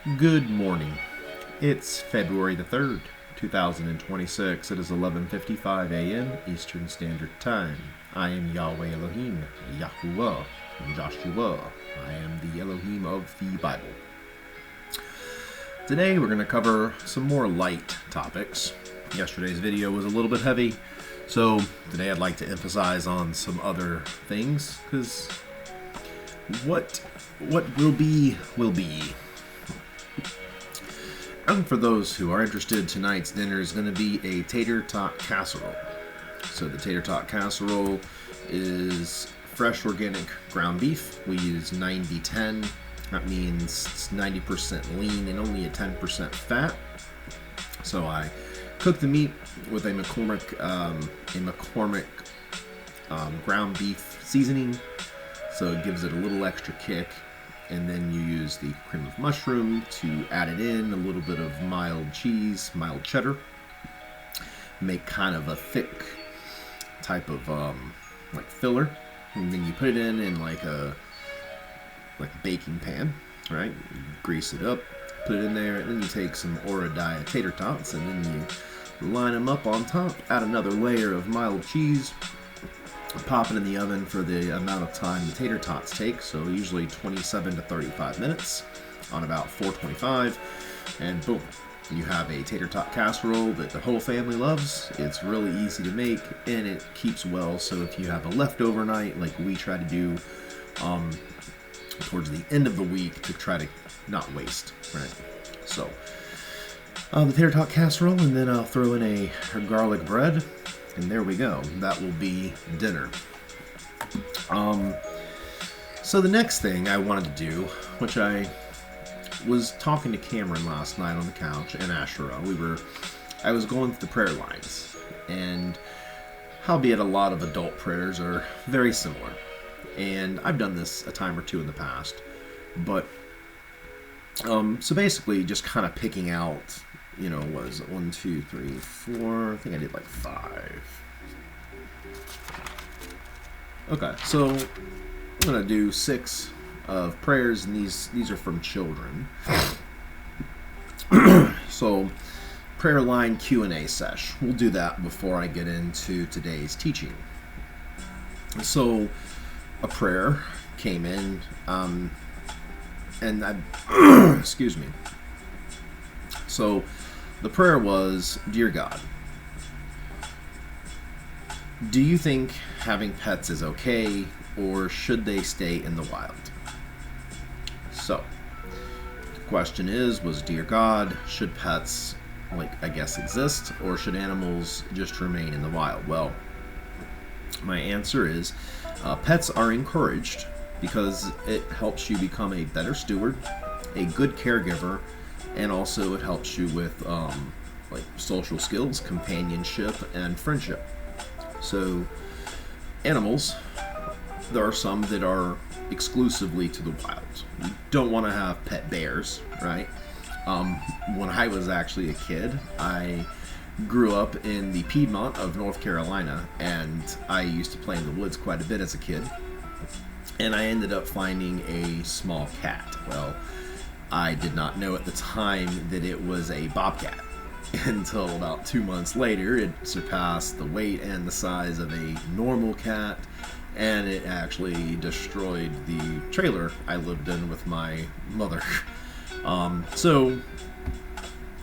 Good morning. It's February the 3rd, 2026. It is 11:55 a.m. Eastern Standard Time. I am Yahweh Elohim, Yahuwah, Joshua. I am the Elohim of the Bible. Today we're going to cover some more light topics. Yesterday's video was a little bit heavy, so today I'd like to emphasize on some other things, because what will be, will be. And for those who are interested, tonight's dinner is going to be a tater tot casserole. So the tater tot casserole is fresh organic ground beef. We use 90-10. That means it's 90% lean and only a 10% fat. So I cook the meat with a McCormick ground beef seasoning, so it gives it a little extra kick. And then you use the cream of mushroom to add it in, a little bit of mild cheese, mild cheddar. Make kind of a thick type of like filler. And then you put it in like a baking pan, right? You grease it up, put it in there, and then you take some Oradaya tater tots, and then you line them up on top, add another layer of mild cheese, pop it in the oven for the amount of time the tater tots take, so usually 27 to 35 minutes on about 425, and boom, you have a tater tot casserole that the whole family loves. It's really easy to make, and it keeps well, so if you have a leftover night, like we try to do towards the end of the week, to try to not waste, right? So the tater tot casserole, and then I'll throw in a garlic bread. And there we go. That will be dinner. So the next thing I wanted to do, which I was talking to Cameron last night on the couch and Asherah, I was going through the prayer lines, and howbeit a lot of adult prayers are very similar. And I've done this a time or two in the past, but so basically just kind of picking out, was it 1, 2, 3, 4? I think I did like 5. Okay, so I'm gonna do 6 of prayers, and these are from children. So prayer line Q&A sesh. We'll do that before I get into today's teaching. So a prayer came in, and I excuse me. So the prayer was, "Dear God, do you think having pets is okay, or should they stay in the wild?" So the question was, "Dear God, should pets, exist, or should animals just remain in the wild?" Well, my answer is, pets are encouraged because it helps you become a better steward, a good caregiver, and also it helps you with social skills, companionship, and friendship. So animals, there are some that are exclusively to the wild. You don't want to have pet bears, right? When I was actually a kid, I grew up in the Piedmont of North Carolina, and I used to play in the woods quite a bit as a kid. And I ended up finding a small cat. Well, I did not know at the time that it was a bobcat until about 2 months later. It surpassed the weight and the size of a normal cat, and it actually destroyed the trailer I lived in with my mother. So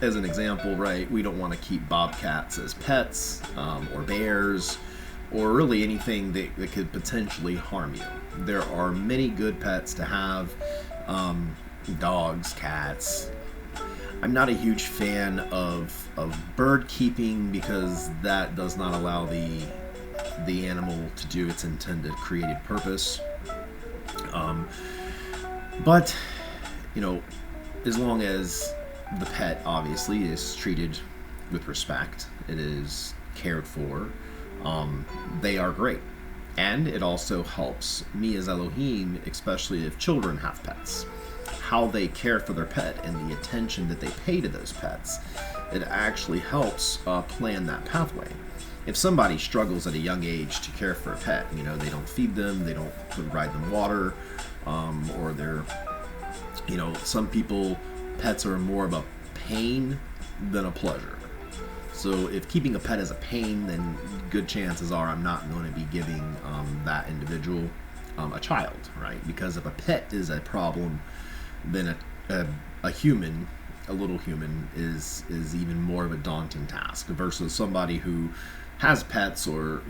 as an example, right, we don't want to keep bobcats as pets, or bears, or really anything that could potentially harm you. There are many good pets to have, dogs, cats. I'm not a huge fan of bird keeping, because that does not allow the animal to do its intended created purpose. But as long as the pet obviously is treated with respect, it is cared for, they are great. And it also helps me as Elohim, especially if children have pets, how they care for their pet and the attention that they pay to those pets. It actually helps plan that pathway. If somebody struggles at a young age to care for a pet, they don't feed them, they don't provide them water, or they're, some people pets are more of a pain than a pleasure. So if keeping a pet is a pain, then good chances are I'm not going to be giving that individual a child, right? Because if a pet is a problem, then a human, a little human, is even more of a daunting task versus somebody who has pets, or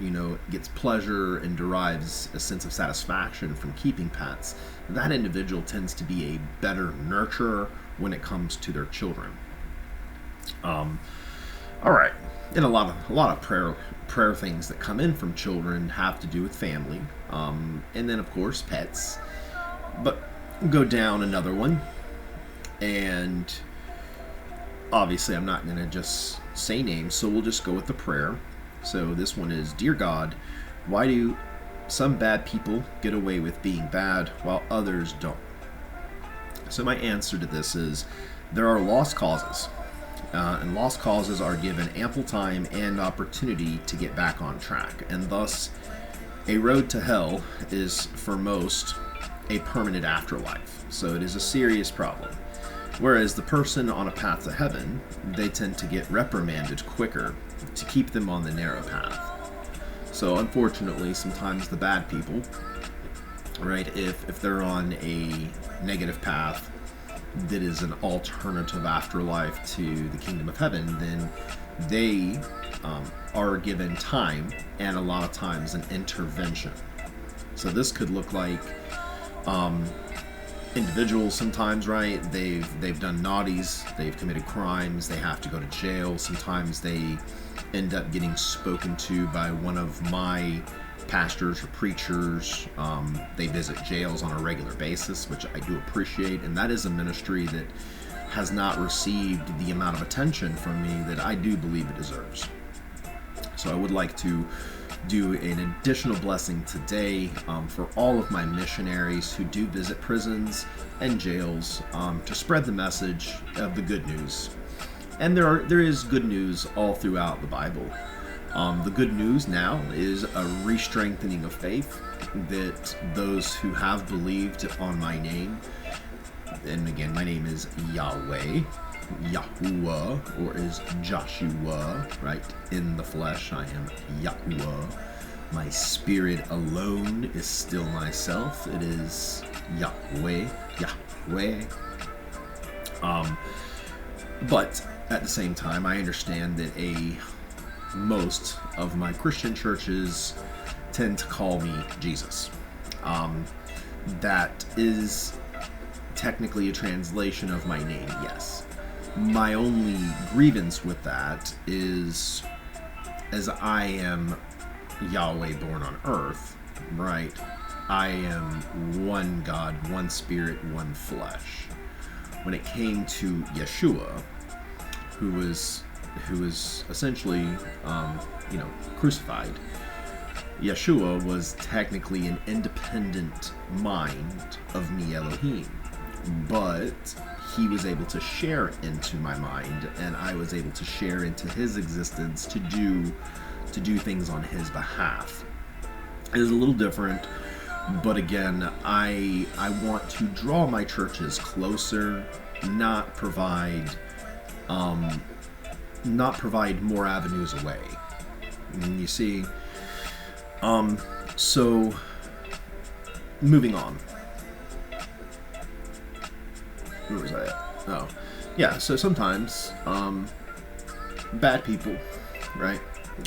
gets pleasure and derives a sense of satisfaction from keeping pets. That individual tends to be a better nurturer when it comes to their children. All right, and a lot of prayer things that come in from children have to do with family, and then of course pets. But go down another one, and obviously I'm not going to just say names, so we'll just go with the prayer. So this one is, Dear God, why do some bad people get away with being bad while others don't? So my answer to this is, there are lost causes. And lost causes are given ample time and opportunity to get back on track. And thus, a road to hell is, for most, a permanent afterlife. So it is a serious problem. Whereas the person on a path to heaven, they tend to get reprimanded quicker to keep them on the narrow path. So unfortunately, sometimes the bad people, right, if they're on a negative path that is an alternative afterlife to the kingdom of heaven, then they are given time, and a lot of times an intervention. So this could look like individuals sometimes, right? They've done naughties, they've committed crimes, they have to go to jail. Sometimes they end up getting spoken to by one of my pastors or preachers. They visit jails on a regular basis, which I do appreciate, and that is a ministry that has not received the amount of attention from me that I do believe it deserves. So I would like to do an additional blessing today for all of my missionaries who do visit prisons and jails, to spread the message of the good news. And there is good news all throughout the Bible. The good news now is a re-strengthening of faith, that those who have believed on my name, and again, my name is Yahweh, Yahuwah, or is Joshua, right? In the flesh, I am Yahuwah. My spirit alone is still myself. It is Yahweh, Yahweh. But at the same time, I understand that most of my Christian churches tend to call me Jesus. That is technically a translation of my name, yes. My only grievance with that is, as I am Yahweh born on earth, right? I am one God, one spirit, one flesh. When it came to Yeshua, who was essentially, crucified, Yeshua was technically an independent mind of me, Elohim, but he was able to share into my mind, and I was able to share into his existence to do things on his behalf. It is a little different, but again, I want to draw my churches closer, not provide more avenues away. And you see, so moving on. Where was I at? Oh, yeah. So sometimes, bad people, right?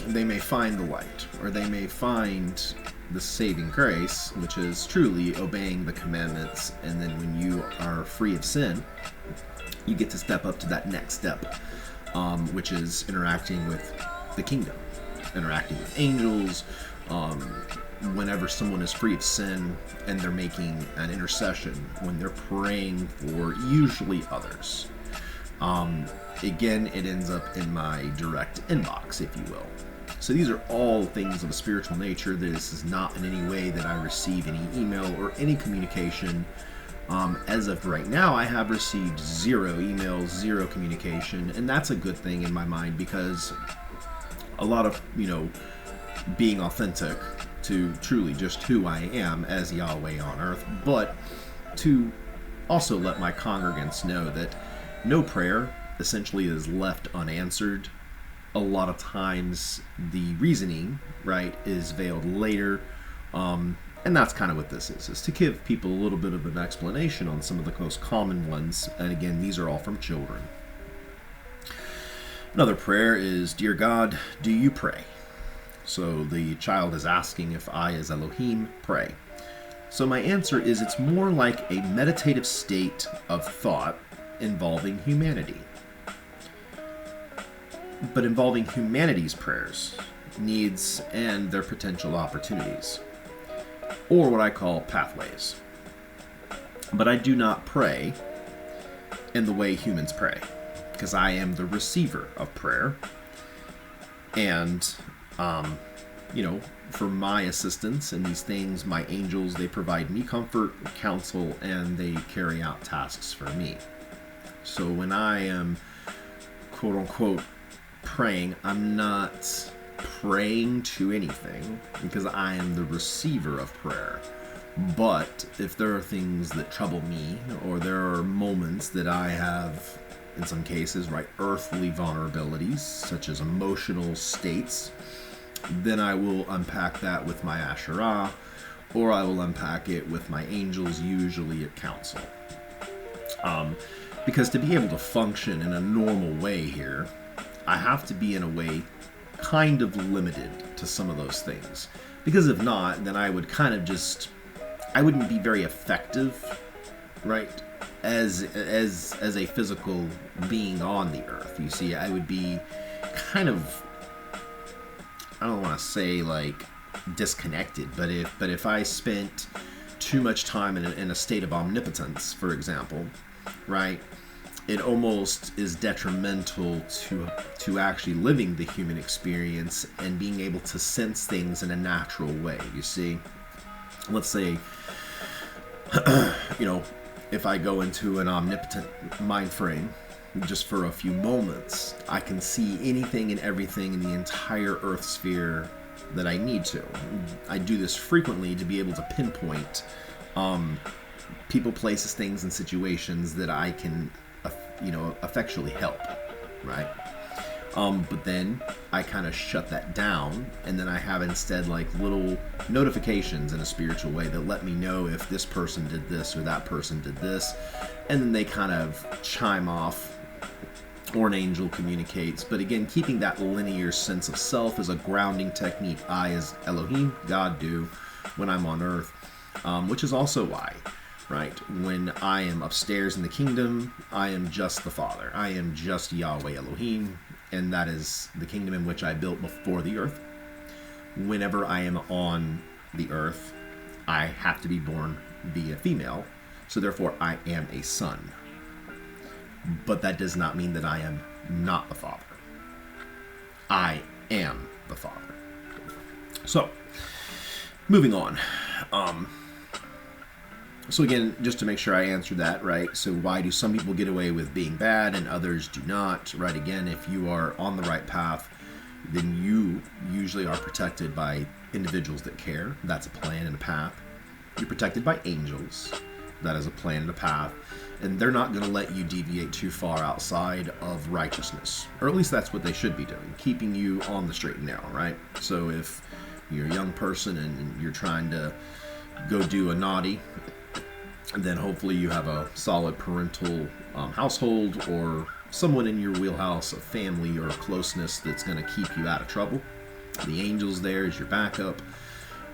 They may find the light, or they may find the saving grace, which is truly obeying the commandments. And then when you are free of sin, you get to step up to that next step, which is interacting with the kingdom, interacting with angels. Whenever someone is free of sin and they're making an intercession, when they're praying for usually others, again, it ends up in my direct inbox, if you will. So these are all things of a spiritual nature. This is not in any way that I receive any email or any communication. As of right now, I have received 0 emails, 0 communication, and that's a good thing in my mind, because a lot of, being authentic to truly just who I am as Yahweh on earth, but to also let my congregants know that, no prayer essentially is left unanswered. A lot of times the reasoning, right, is veiled later. And that's kind of what this is to give people a little bit of an explanation on some of the most common ones. And again, these are all from children. Another prayer is, Dear God, do you pray? So the child is asking if I, as Elohim, pray. So my answer is it's more like a meditative state of thought involving humanity. But involving humanity's prayers, needs, and their potential opportunities. Or what I call pathways. But I do not pray in the way humans pray, because I am the receiver of prayer. And, for my assistance in these things, my angels, they provide me comfort, counsel, and they carry out tasks for me. So when I am, quote unquote, praying, I'm not praying to anything, because I am the receiver of prayer. But if there are things that trouble me, or there are moments that I have, in some cases, right, earthly vulnerabilities, such as emotional states, then I will unpack that with my Asherah, or I will unpack it with my angels, usually at council. Because to be able to function in a normal way here, I have to be in a way kind of limited to some of those things. Because if not, then I would kind of I wouldn't be very effective, right, as a physical being on the earth. You see, I would be kind of, I don't want to say like disconnected, but if I spent too much time in a state of omnipotence, for example, right, it almost is detrimental to actually living the human experience and being able to sense things in a natural way. You see, let's say, if I go into an omnipotent mind frame just for a few moments, I can see anything and everything in the entire Earth sphere that I need to. I do this frequently to be able to pinpoint people, places, things, and situations that I can effectually help, right? But then I kind of shut that down, and then I have instead like little notifications in a spiritual way that let me know if this person did this or that person did this, and then they kind of chime off, or an angel communicates. But again, keeping that linear sense of self as a grounding technique. I, as Elohim, God, do when I'm on earth, which is also why, right, when I am upstairs in the kingdom, I am just the Father. I am just Yahweh Elohim, and that is the kingdom in which I built before the earth. Whenever I am on the earth, I have to be born via female, so therefore I am a son. But that does not mean that I am not the Father. I am the Father. So, moving on. So again, just to make sure I answer that, right? So why do some people get away with being bad and others do not, right? Again, if you are on the right path, then you usually are protected by individuals that care. That's a plan and a path. You're protected by angels. That is a plan and a path. And they're not going to let you deviate too far outside of righteousness. Or at least that's what they should be doing, keeping you on the straight and narrow, right? So if you're a young person and you're trying to go do a naughty, then hopefully you have a solid parental household or someone in your wheelhouse of family or closeness that's going to keep you out of trouble. The angels there is your backup.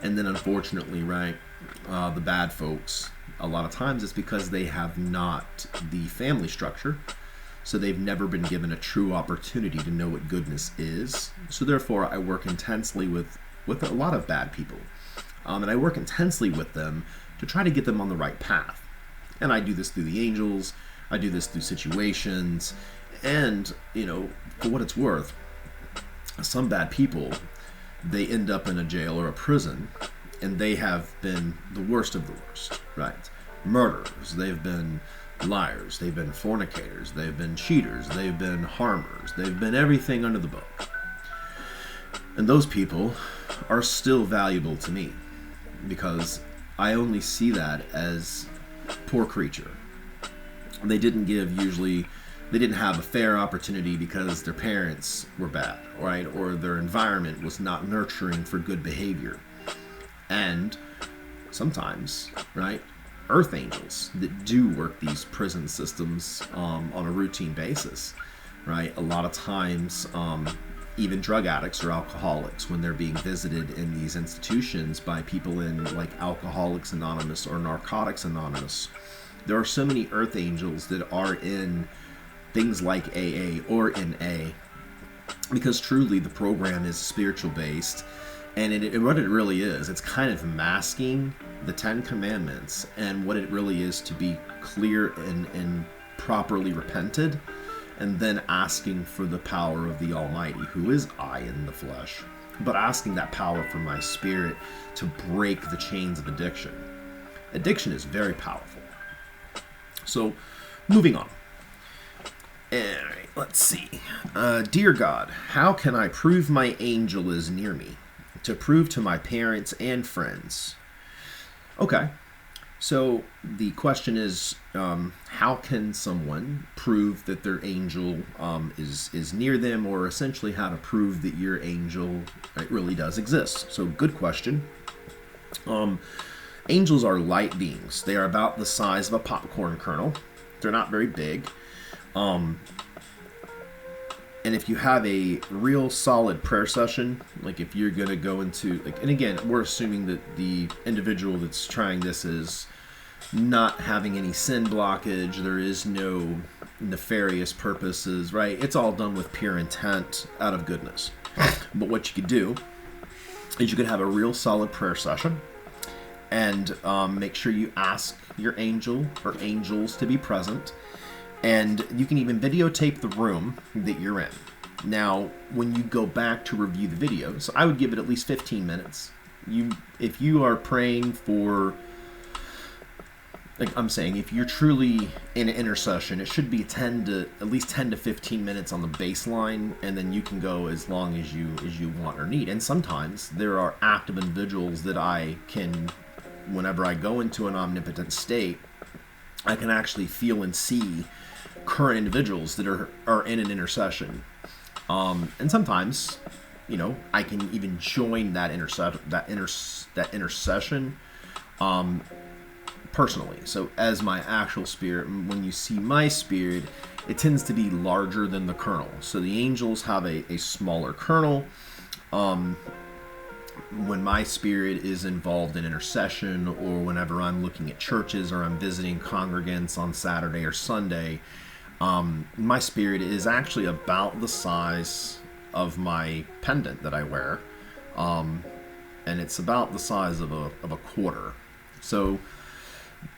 And then unfortunately, right, the bad folks, a lot of times it's because they have not the family structure. So they've never been given a true opportunity to know what goodness is. So therefore I work intensely with a lot of bad people. And I work intensely with them to try to get them on the right path. And I do this through the angels, I do this through situations, and, for what it's worth, some bad people, they end up in a jail or a prison, and they have been the worst of the worst, right? Murderers, they've been liars, they've been fornicators, they've been cheaters, they've been harmers, they've been everything under the book. And those people are still valuable to me, because I only see that as poor creature. They didn't give usually they didn't have a fair opportunity because their parents were bad, right? Or their environment was not nurturing for good behavior. And sometimes, right, earth angels that do work these prison systems on a routine basis, right? A lot of times, even drug addicts or alcoholics, when they're being visited in these institutions by people in like Alcoholics Anonymous or Narcotics Anonymous, there are so many earth angels that are in things like AA or NA, because truly the program is spiritual based, and what it really is, it's kind of masking the 10 Commandments and what it really is to be clear and properly repented, and then asking for the power of the Almighty, who is I in the flesh, but asking that power from my spirit to break the chains of addiction. Addiction is very powerful. So, moving on. Alright, let's see. Dear God, how can I prove my angel is near me? To prove to my parents and friends. Okay, so the question is, how can someone prove that their angel is near them, or essentially how to prove that your angel really does exist? So, good question. Angels are light beings. They are about the size of a popcorn kernel. They're not very big. And if you have a real solid prayer session, like if you're going to go into, like, and again, we're assuming that the individual that's trying this is not having any sin blockage, there is no nefarious purposes, right? It's all done with pure intent out of goodness. But what you could do is you could have a real solid prayer session, and make sure you ask your angel or angels to be present. And you can even videotape the room that you're in. Now, when you go back to review the video, so I would give it at least 15 minutes. If you are praying for, like I'm saying, if you're truly in an intercession, it should be at least 10 to 15 minutes on the baseline, and then you can go as long as you want or need. And sometimes there are active individuals that I can, whenever I go into an omnipotent state, I can actually feel and see current individuals that are in an intercession, and sometimes, I can even join that intercession personally. So as my actual spirit, when you see my spirit, it tends to be larger than the kernel. So the angels have a smaller kernel. When my spirit is involved in intercession, or whenever I'm looking at churches or I'm visiting congregants on Saturday or Sunday, my spirit is actually about the size of my pendant that I wear, and it's about the size of a quarter. So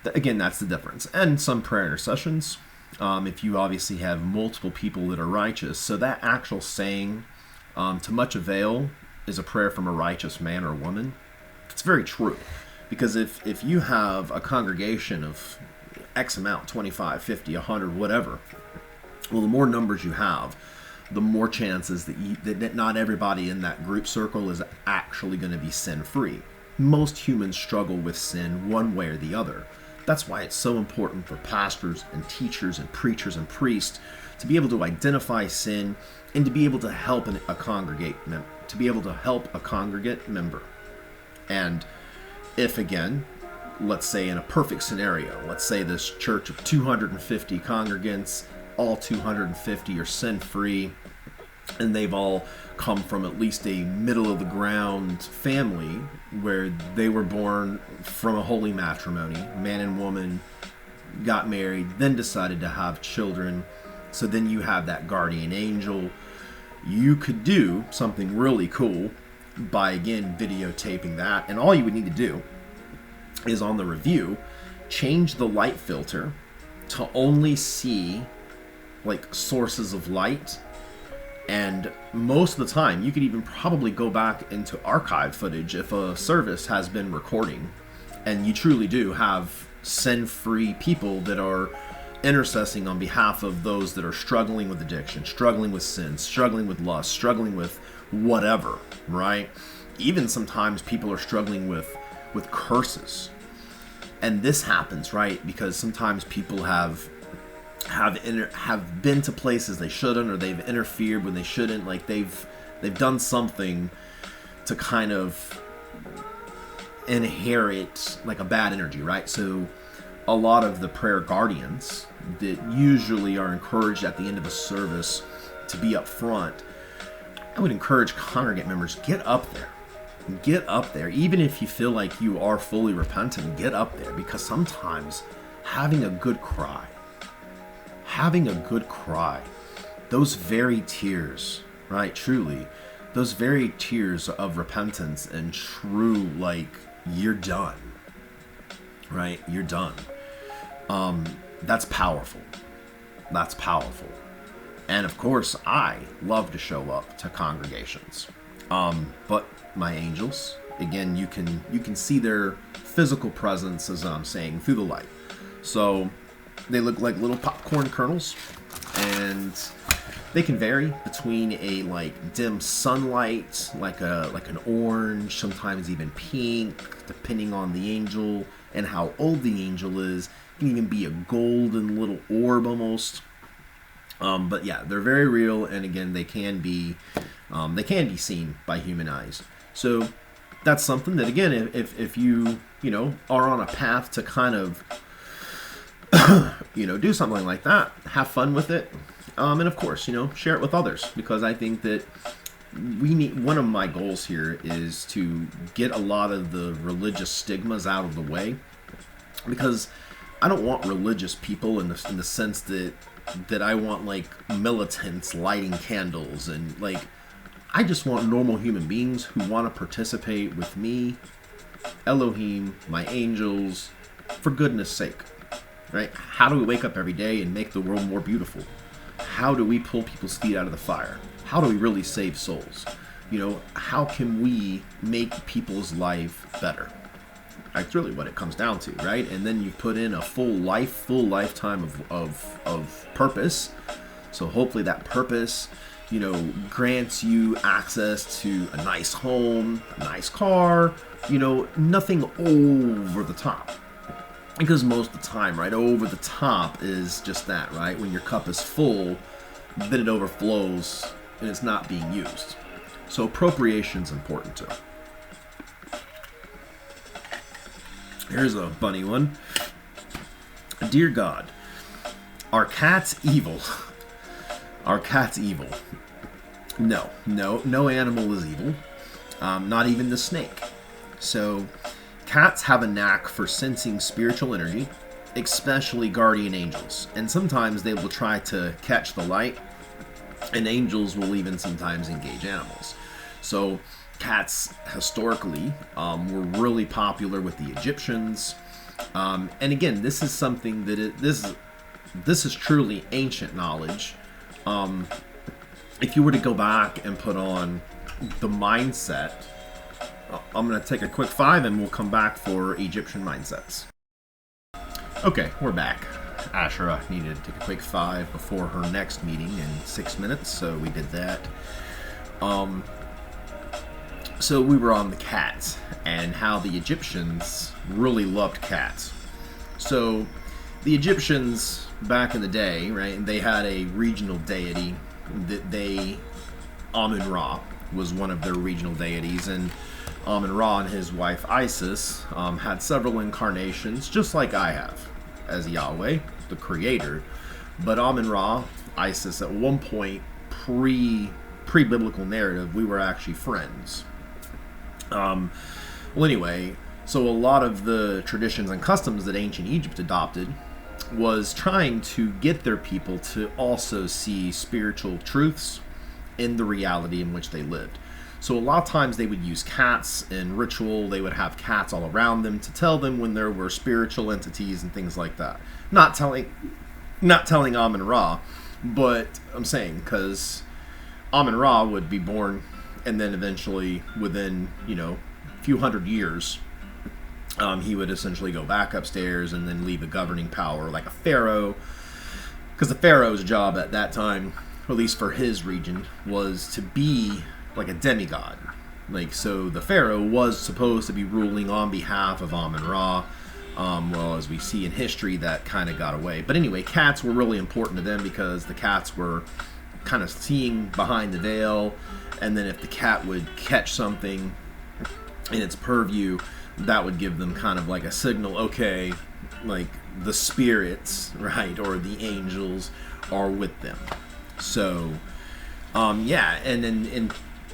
again, that's the difference. And some prayer intercessions, if you obviously have multiple people that are righteous, so that actual saying, to much avail is a prayer from a righteous man or woman, it's very true. Because if you have a congregation of X amount, 25, 50, 100, whatever, well, the more numbers you have, the more chances that not everybody in that group circle is actually going to be sin-free. Most humans struggle with sin one way or the other. That's why it's so important for pastors and teachers and preachers and priests to be able to identify sin and to be able to help a congregate member. And if, again, let's say in a perfect scenario, let's say this church of 250 congregants, all 250 are sin-free, and they've all come from at least a middle-of-the-ground family where they were born from a holy matrimony, man and woman got married, then decided to have children. So then you have that guardian angel. You could do something really cool by, again, videotaping that. And all you would need to do is, on the review, change the light filter to only see like sources of light. And most of the time, you could even probably go back into archive footage if a service has been recording, and you truly do have sin-free people that are intercessing on behalf of those that are struggling with addiction, struggling with sin, struggling with lust, struggling with whatever, right? Even sometimes people are struggling with curses. And this happens, right? Because sometimes people have have been to places they shouldn't, or they've interfered when they shouldn't. Like they've done something to kind of inherit like a bad energy, right? So a lot of the prayer guardians that usually are encouraged at the end of a service to be up front, I would encourage congregate members, get up there. Get up there. Even if you feel like you are fully repentant, get up there, because sometimes having a good cry, those very tears, right? Truly, those very tears of repentance and true, like, you're done, right? You're done. That's powerful. That's powerful. And of course, I love to show up to congregations. But my angels, again, you can see their physical presence, as I'm saying, through the light. So they look like little popcorn kernels, and they can vary between a like dim sunlight, like an orange, sometimes even pink, depending on the angel and how old the angel is. It can even be a golden little orb almost. But yeah, they're very real, and again, they can be seen by human eyes. So that's something that, again, if you are on a path to kind of do something like that, have fun with it, and of course, share it with others, because I think that one of my goals here is to get a lot of the religious stigmas out of the way, because I don't want religious people in the sense that I want like militants lighting candles, and like I just want normal human beings who want to participate with me, Elohim, my angels, for goodness sake, right? How do we wake up every day and make the world more beautiful? How do we pull people's feet out of the fire? How do we really save souls? How can we make people's life better? That's really what it comes down to, right? And then you put in a full lifetime of purpose. So hopefully that purpose, grants you access to a nice home, a nice car, nothing over the top. Because most of the time, right, over the top is just that, right? When your cup is full, then it overflows and it's not being used. So appropriation's important too. Here's a funny one. Dear God, are cats evil? Are cats evil? No animal is evil. Not even the snake. So cats have a knack for sensing spiritual energy, especially guardian angels. And sometimes they will try to catch the light, and angels will even sometimes engage animals. So cats historically were really popular with the Egyptians, and again, this is something that this is truly ancient knowledge. If you were to go back and put on the mindset, I'm going to take a quick 5 and we'll come back for Egyptian mindsets. Okay, we're back. Asherah needed to take a quick 5 before her next meeting in 6 minutes, so we did that. So we were on the cats and how the Egyptians really loved cats. So the Egyptians back in the day, right, they had a regional deity that Amun-Ra was one of their regional deities, and Amun-Ra and his wife Isis had several incarnations, just like I have, as Yahweh, the creator. But Amun-Ra, Isis, at one point, pre-biblical narrative, we were actually friends. Well, anyway, so a lot of the traditions and customs that ancient Egypt adopted was trying to get their people to also see spiritual truths in the reality in which they lived. So a lot of times they would use cats in ritual. They would have cats all around them to tell them when there were spiritual entities and things like that. Not telling Amun-Ra, but I'm saying because Amun-Ra would be born, and then eventually within a few hundred years, he would essentially go back upstairs and then leave a governing power like a pharaoh, because the pharaoh's job at that time, at least for his region, was to be like a demigod. Like, so the pharaoh was supposed to be ruling on behalf of Amun-Ra, Well, as we see in history, that kind of got away. But anyway, cats were really important to them because the cats were kind of seeing behind the veil, and then if the cat would catch something in its purview, that would give them kind of like a signal, okay, like the spirits, right, or the angels are with them. So, yeah, and then in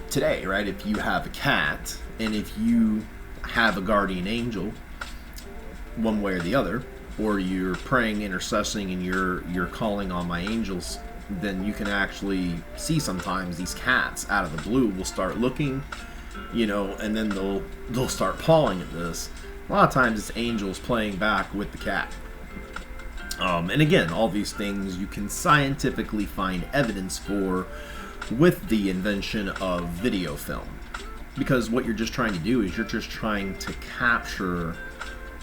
today, right, if you have a cat, and if you have a guardian angel, one way or the other, or you're praying, intercessing, and you're calling on my angels, then you can actually see sometimes these cats out of the blue will start looking, and then they'll start pawing at this. A lot of times it's angels playing back with the cat. And again, all these things you can scientifically find evidence for with the invention of video film. Because what you're just trying to do is you're just trying to capture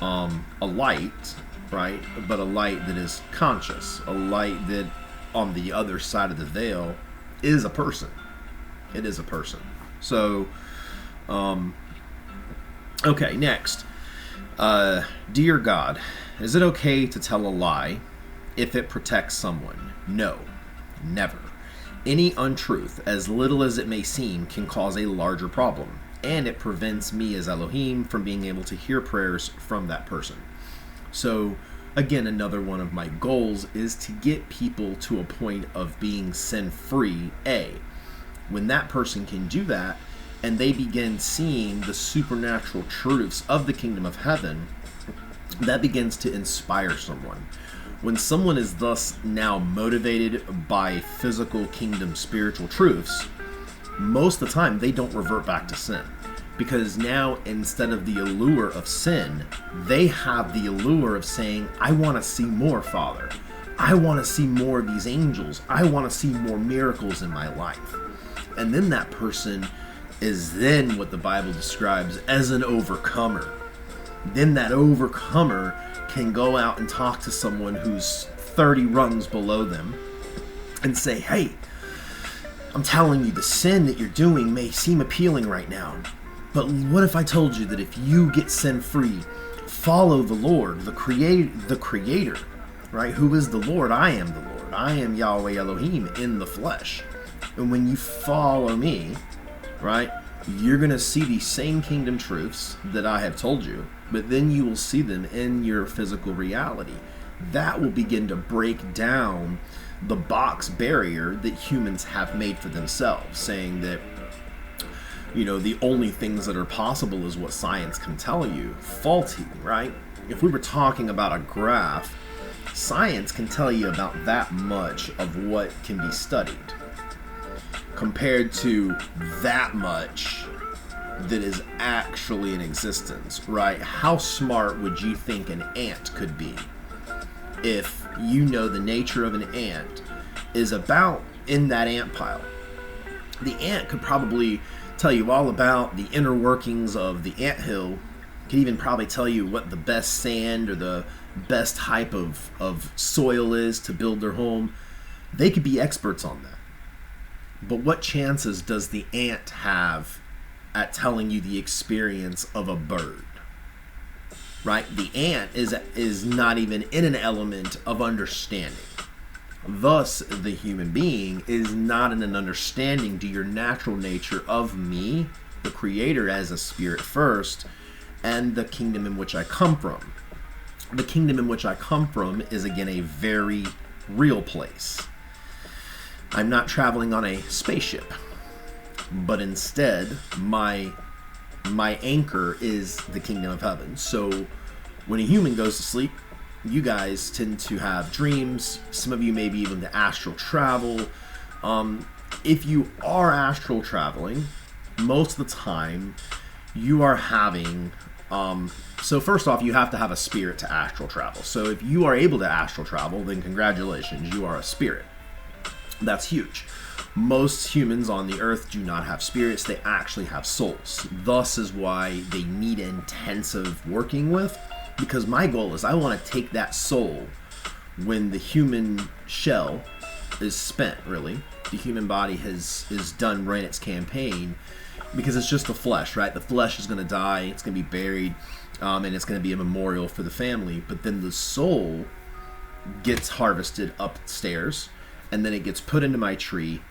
a light, right? But a light that is conscious, a light that on the other side of the veil is a person. It is a person. So, okay, next. Dear God, is it okay to tell a lie if it protects someone? No, never. Any untruth, as little as it may seem, can cause a larger problem, and it prevents me as Elohim from being able to hear prayers from that person. So, again, another one of my goals is to get people to a point of being sin-free. When that person can do that, and they begin seeing the supernatural truths of the kingdom of heaven, that begins to inspire someone. When someone is thus now motivated by physical kingdom spiritual truths, most of the time they don't revert back to sin. Because now, instead of the allure of sin, they have the allure of saying, I want to see more, Father. I want to see more of these angels. I want to see more miracles in my life. And then that person is then what the Bible describes as an overcomer. Then that overcomer can go out and talk to someone who's 30 rungs below them and say, hey, I'm telling you, the sin that you're doing may seem appealing right now, but what if I told you that if you get sin free, follow the Lord, the creator, right? Who is the Lord? I am the Lord. I am Yahweh Elohim in the flesh. And when you follow me, right, you're going to see these same kingdom truths that I have told you, but then you will see them in your physical reality. That will begin to break down the box barrier that humans have made for themselves, saying that, the only things that are possible is what science can tell you. Faulty, right? If we were talking about a graph, science can tell you about that much of what can be studied, compared to that much that is actually in existence, right? How smart would you think an ant could be if you know the nature of an ant is about in that ant pile? The ant could probably tell you all about the inner workings of the anthill, could even probably tell you what the best sand or the best type of soil is to build their home. They could be experts on that. But what chances does the ant have at telling you the experience of a bird? Right? The ant is not even in an element of understanding. Thus, the human being is not in an understanding to your natural nature of me, the Creator, as a spirit first, and the kingdom in which I come from. The kingdom in which I come from is, again, a very real place. I'm not traveling on a spaceship, but instead, my anchor is the kingdom of heaven. So when a human goes to sleep, you guys tend to have dreams. Some of you maybe even to astral travel. If you are astral traveling, most of the time you are having so first off, you have to have a spirit to astral travel. So if you are able to astral travel, then congratulations, you are a spirit. That's huge. Most humans on the earth do not have spirits, they actually have souls. Thus is why they need intensive working with, because my goal is I want to take that soul when the human shell is spent, really. The human body is done, ran its campaign, because it's just the flesh, right? The flesh is going to die, it's going to be buried. and it's going to be a memorial for the family. But then the soul gets harvested upstairs, and then it gets put into my tree.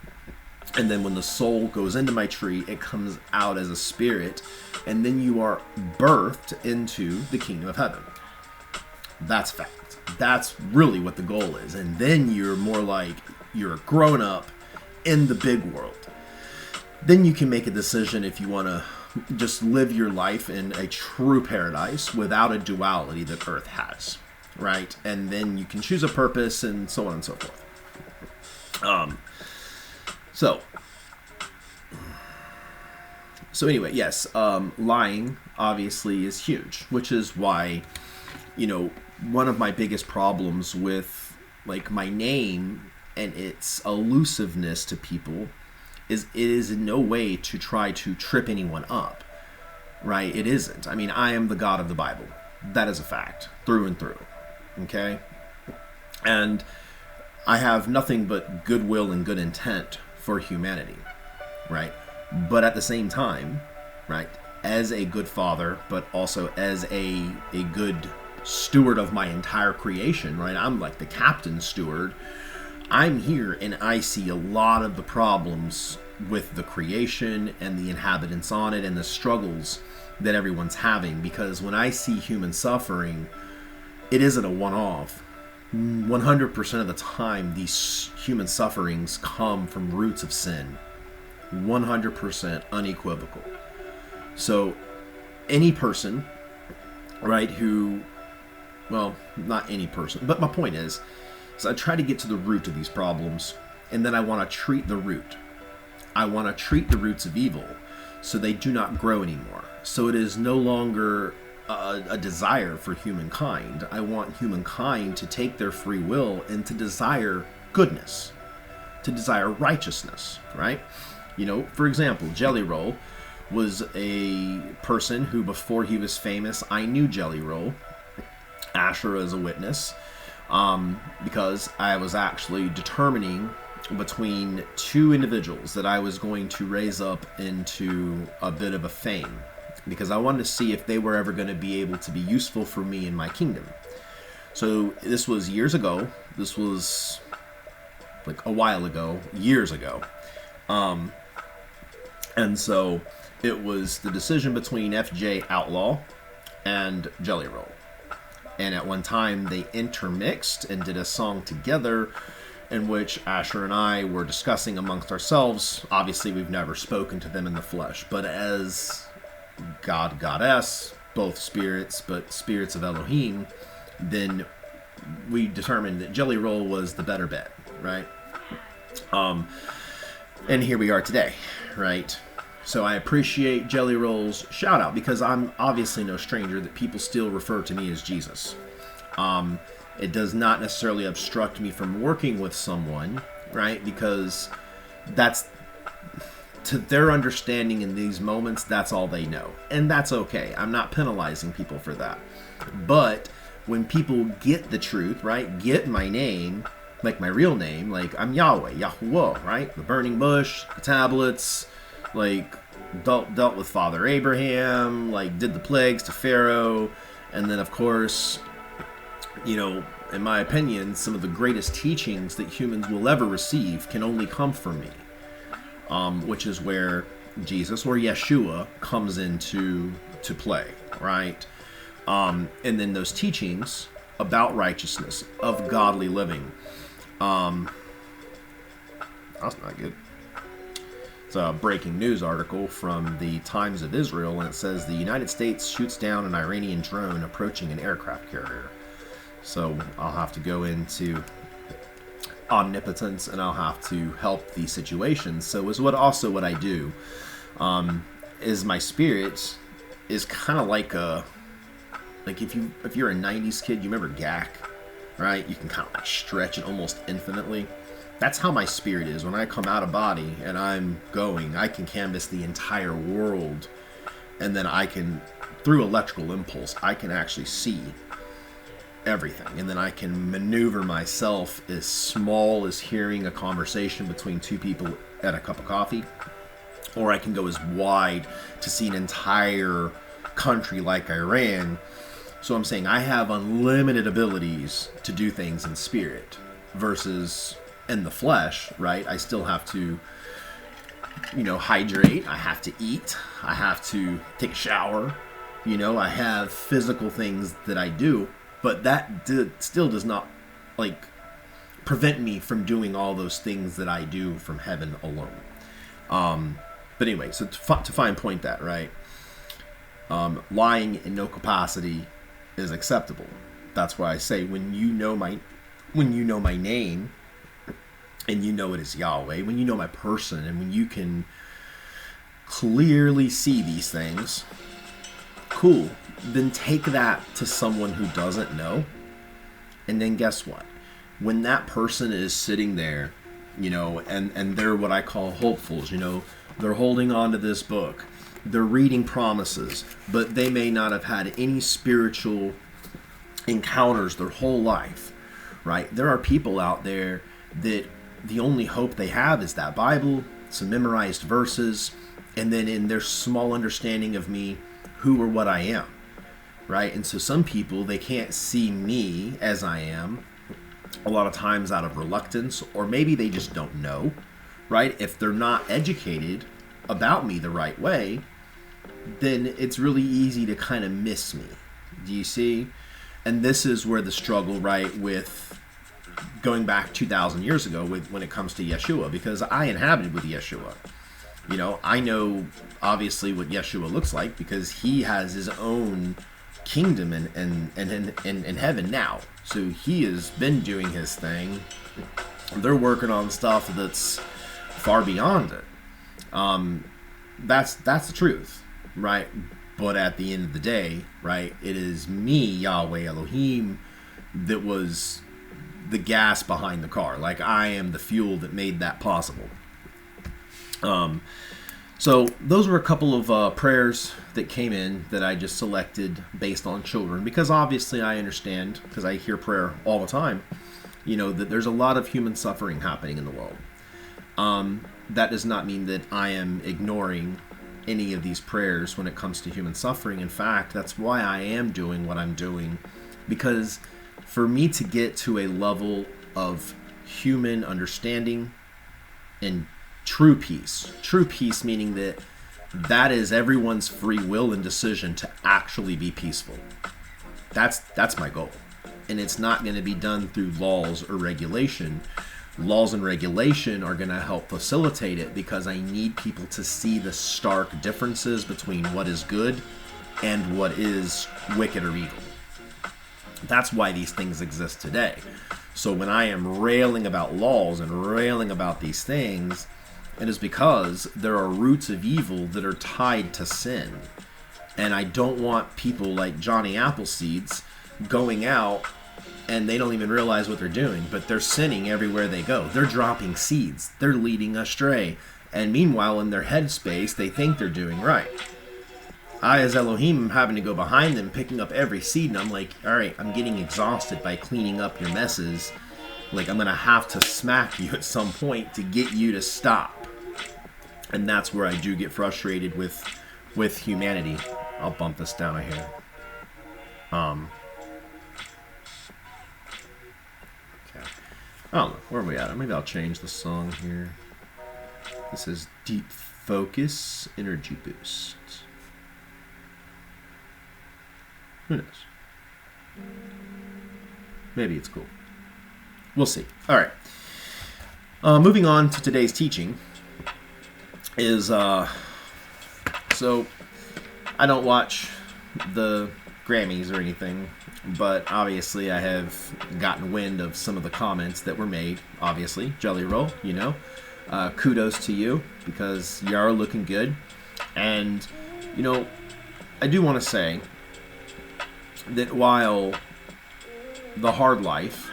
And then when the soul goes into my tree, it comes out as a spirit, and then you are birthed into the kingdom of heaven. That's fact. That's really what the goal is. And then you're more like you're grown up in the big world. Then you can make a decision if you want to just live your life in a true paradise without a duality that Earth has, right? And then you can choose a purpose and so on and so forth. So anyway, yes, lying obviously is huge, which is why, one of my biggest problems with like my name and its elusiveness to people is it is in no way to try to trip anyone up, right? It isn't. I mean, I am the God of the Bible. That is a fact, through and through, okay? And I have nothing but goodwill and good intent for humanity, right? But at the same time, right, as a good father, but also as a good steward of my entire creation, right? I'm like the captain steward. I'm here and I see a lot of the problems with the creation and the inhabitants on it and the struggles that everyone's having, because when I see human suffering, it isn't a one-off. 100% of the time, these human sufferings come from roots of sin. 100% unequivocal. So any person, right, well, not any person, but my point is I try to get to the root of these problems, and then I want to treat the root. I want to treat the roots of evil so they do not grow anymore. So it is no longer a desire for humankind. I want humankind to take their free will and to desire goodness, to desire righteousness, right? For example, Jelly Roll was a person who, before he was famous, I knew Jelly Roll. Asher is a witness, because I was actually determining between two individuals that I was going to raise up into a bit of a fame, because I wanted to see if they were ever going to be able to be useful for me in my kingdom. So this was years ago. This was like a while ago, years ago. And so it was the decision between FJ Outlaw and Jelly Roll. And at one time they intermixed and did a song together in which Asher and I were discussing amongst ourselves. Obviously, we've never spoken to them in the flesh, but as God, Goddess, both spirits, but spirits of Elohim, then we determined that Jelly Roll was the better bet, right? And here we are today, right? So I appreciate Jelly Roll's shout out, because I'm obviously no stranger that people still refer to me as Jesus. It does not necessarily obstruct me from working with someone, right? Because that's, to their understanding in these moments, that's all they know. And that's okay. I'm not penalizing people for that. But when people get the truth, right? Get my name, like my real name, like I'm Yahweh, Yahuwah, right? The burning bush, the tablets, like dealt with Father Abraham, like did the plagues to Pharaoh, and then of course, in my opinion, some of the greatest teachings that humans will ever receive can only come from me, which is where Jesus or Yeshua comes into play, right? And then those teachings about righteousness, of godly living. That's not good. It's a breaking news article from the Times of Israel, and it says the United States shoots down an Iranian drone approaching an aircraft carrier. So I'll have to go into omnipotence, and I'll have to help the situation. So is what I do. Is my spirit is kind of like if you're a 90s kid, you remember GAC, right? You can kind of like stretch it almost infinitely. That's how my spirit is. When I come out of body and I'm going, I can canvas the entire world, and then I can, through electrical impulse, I can actually see everything, and then I can maneuver myself as small as hearing a conversation between two people at a cup of coffee, or I can go as wide to see an entire country like Iran. So I'm saying I have unlimited abilities to do things in spirit versus in the flesh, right? I still have to, hydrate. I have to eat. I have to take a shower. I have physical things that I do, but that still does not, prevent me from doing all those things that I do from heaven alone. But anyway, so to fine point that, right? Lying in no capacity is acceptable. That's why I say when you know my name, and you know it is Yahweh, when you know my person, and when you can clearly see these things, cool. Then take that to someone who doesn't know, and then guess what? When that person is sitting there, and they're what I call hopefuls, they're holding on to this book, they're reading promises, but they may not have had any spiritual encounters their whole life, right? There are people out there that the only hope they have is that Bible, some memorized verses, and then in their small understanding of me, who or what I am, right? And so some people, they can't see me as I am, a lot of times out of reluctance, or maybe they just don't know, right? If they're not educated about me the right way, then it's really easy to kind of miss me. Do you see? And this is where the struggle, right, with going back 2,000 years ago when it comes to Yeshua, because I inhabited with Yeshua. I know obviously what Yeshua looks like because he has his own kingdom in heaven now. So he has been doing his thing. They're working on stuff that's far beyond it. That's the truth, right? But at the end of the day, right, it is me, Yahweh Elohim, that was the gas behind the car. Like, I am the fuel that made that possible. So those were a couple of prayers that came in that I just selected based on children, because obviously I understand, because I hear prayer all the time, that there's a lot of human suffering happening in the world. That does not mean that I am ignoring any of these prayers when it comes to human suffering. In fact, that's why I am doing what I'm doing, because for me to get to a level of human understanding and true peace meaning that is everyone's free will and decision to actually be peaceful. That's my goal. And it's not going to be done through laws or regulation. Laws and regulation are going to help facilitate it, because I need people to see the stark differences between what is good and what is wicked or evil. That's why these things exist today. So when I am railing about laws and railing about these things, it is because there are roots of evil that are tied to sin. And I don't want people like Johnny Appleseeds going out and they don't even realize what they're doing, but they're sinning everywhere they go. They're dropping seeds. They're leading astray. And meanwhile, in their headspace, they think they're doing right. I, as Elohim, am having to go behind them, picking up every seed, and I'm like, all right, I'm getting exhausted by cleaning up your messes. Like, I'm going to have to smack you at some point to get you to stop. And that's where I do get frustrated with humanity. I'll bump this down here. Okay. I don't know. Where are we at? Maybe I'll change the song here. This is Deep Focus Energy Boost. Who knows? Maybe it's cool. We'll see. All right. Moving on to today's teaching is, so I don't watch the Grammys or anything, but obviously I have gotten wind of some of the comments that were made. Obviously, Jelly Roll, kudos to you, because you are looking good. And, I do want to say that while the hard life,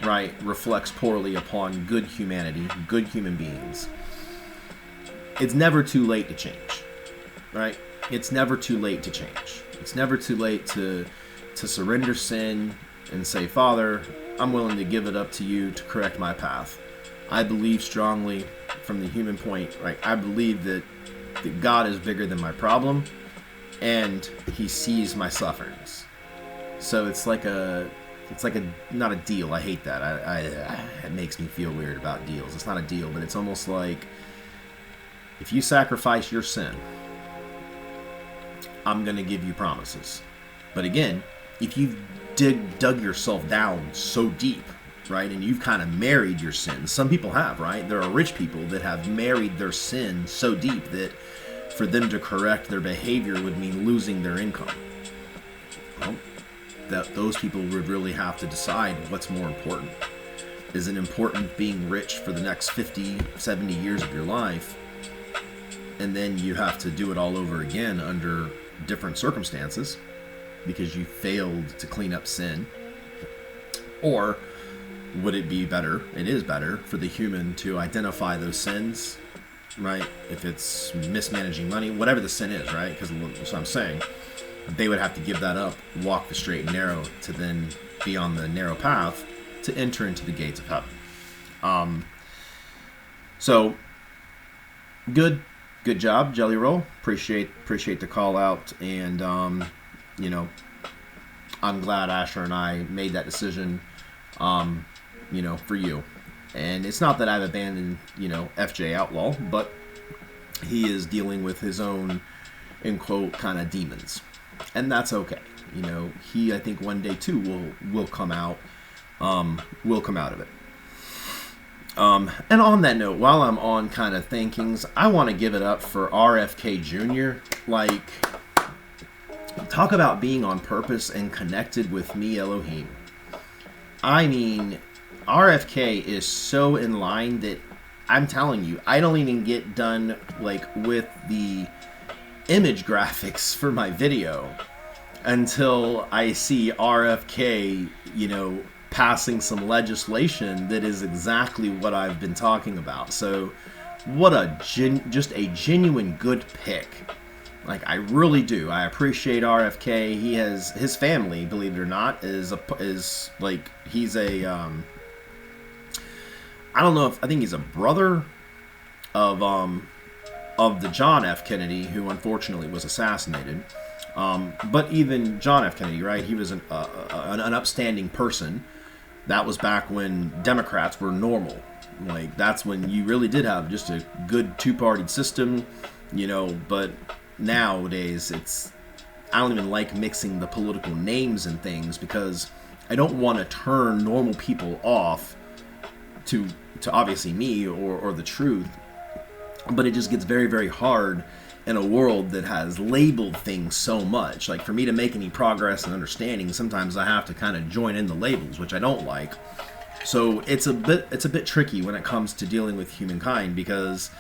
right, reflects poorly upon good humanity, good human beings, it's never too late to change, right? It's never too late to change. It's never too late to surrender sin and say, Father, I'm willing to give it up to you to correct my path. I believe strongly from the human point, right? I believe that God is bigger than my problem, and he sees my sufferings. So it's like a not a deal. I hate that. It makes me feel weird about deals. It's not a deal, but it's almost like if you sacrifice your sin, I'm going to give you promises. But again, if you've dug yourself down so deep, right, and you've kind of married your sin, some people have, right? There are rich people that have married their sin so deep that for them to correct their behavior would mean losing their income. Well, that those people would really have to decide what's more important. Is it important being rich for the next 50, 70 years of your life, and then you have to do it all over again under different circumstances because you failed to clean up sin? Or would it be better, it is better, for the human to identify those sins, right? If it's mismanaging money, whatever the sin is, right? Because that's what I'm saying. They would have to give that up, walk the straight and narrow, to then be on the narrow path to enter into the gates of heaven. So, good job, Jelly Roll. Appreciate the call out, and you know, I'm glad Asher and I made that decision, you know, for you. And it's not that I've abandoned, you know, FJ Outlaw, but he is dealing with his own, in quote, kind of demons. And that's okay. You know, he, I think one day too will come out of it. And on that note, while I'm on kind of thankings, I want to give it up for RFK Jr. Like, talk about being on purpose and connected with me, Elohim. I mean, RFK is so in line that I'm telling you, I don't even get done like with the image graphics for my video until I see RFK, you know, passing some legislation that is exactly what I've been talking about. So what just a genuine good pick. Like, I really do. I appreciate RFK. He has his family, believe it or not, is like, he's a I don't know if, I think he's a brother of the John F. Kennedy, who unfortunately was assassinated. But even John F. Kennedy, right? He was an upstanding person. That was back when Democrats were normal. Like, that's when you really did have just a good two-party system, you know. But nowadays, I don't even like mixing the political names and things, because I don't want to turn normal people off to obviously me or the truth. But it just gets very, very hard in a world that has labeled things so much. Like, for me to make any progress and understanding, sometimes I have to kind of join in the labels, which I don't like. So it's a bit tricky when it comes to dealing with humankind, because,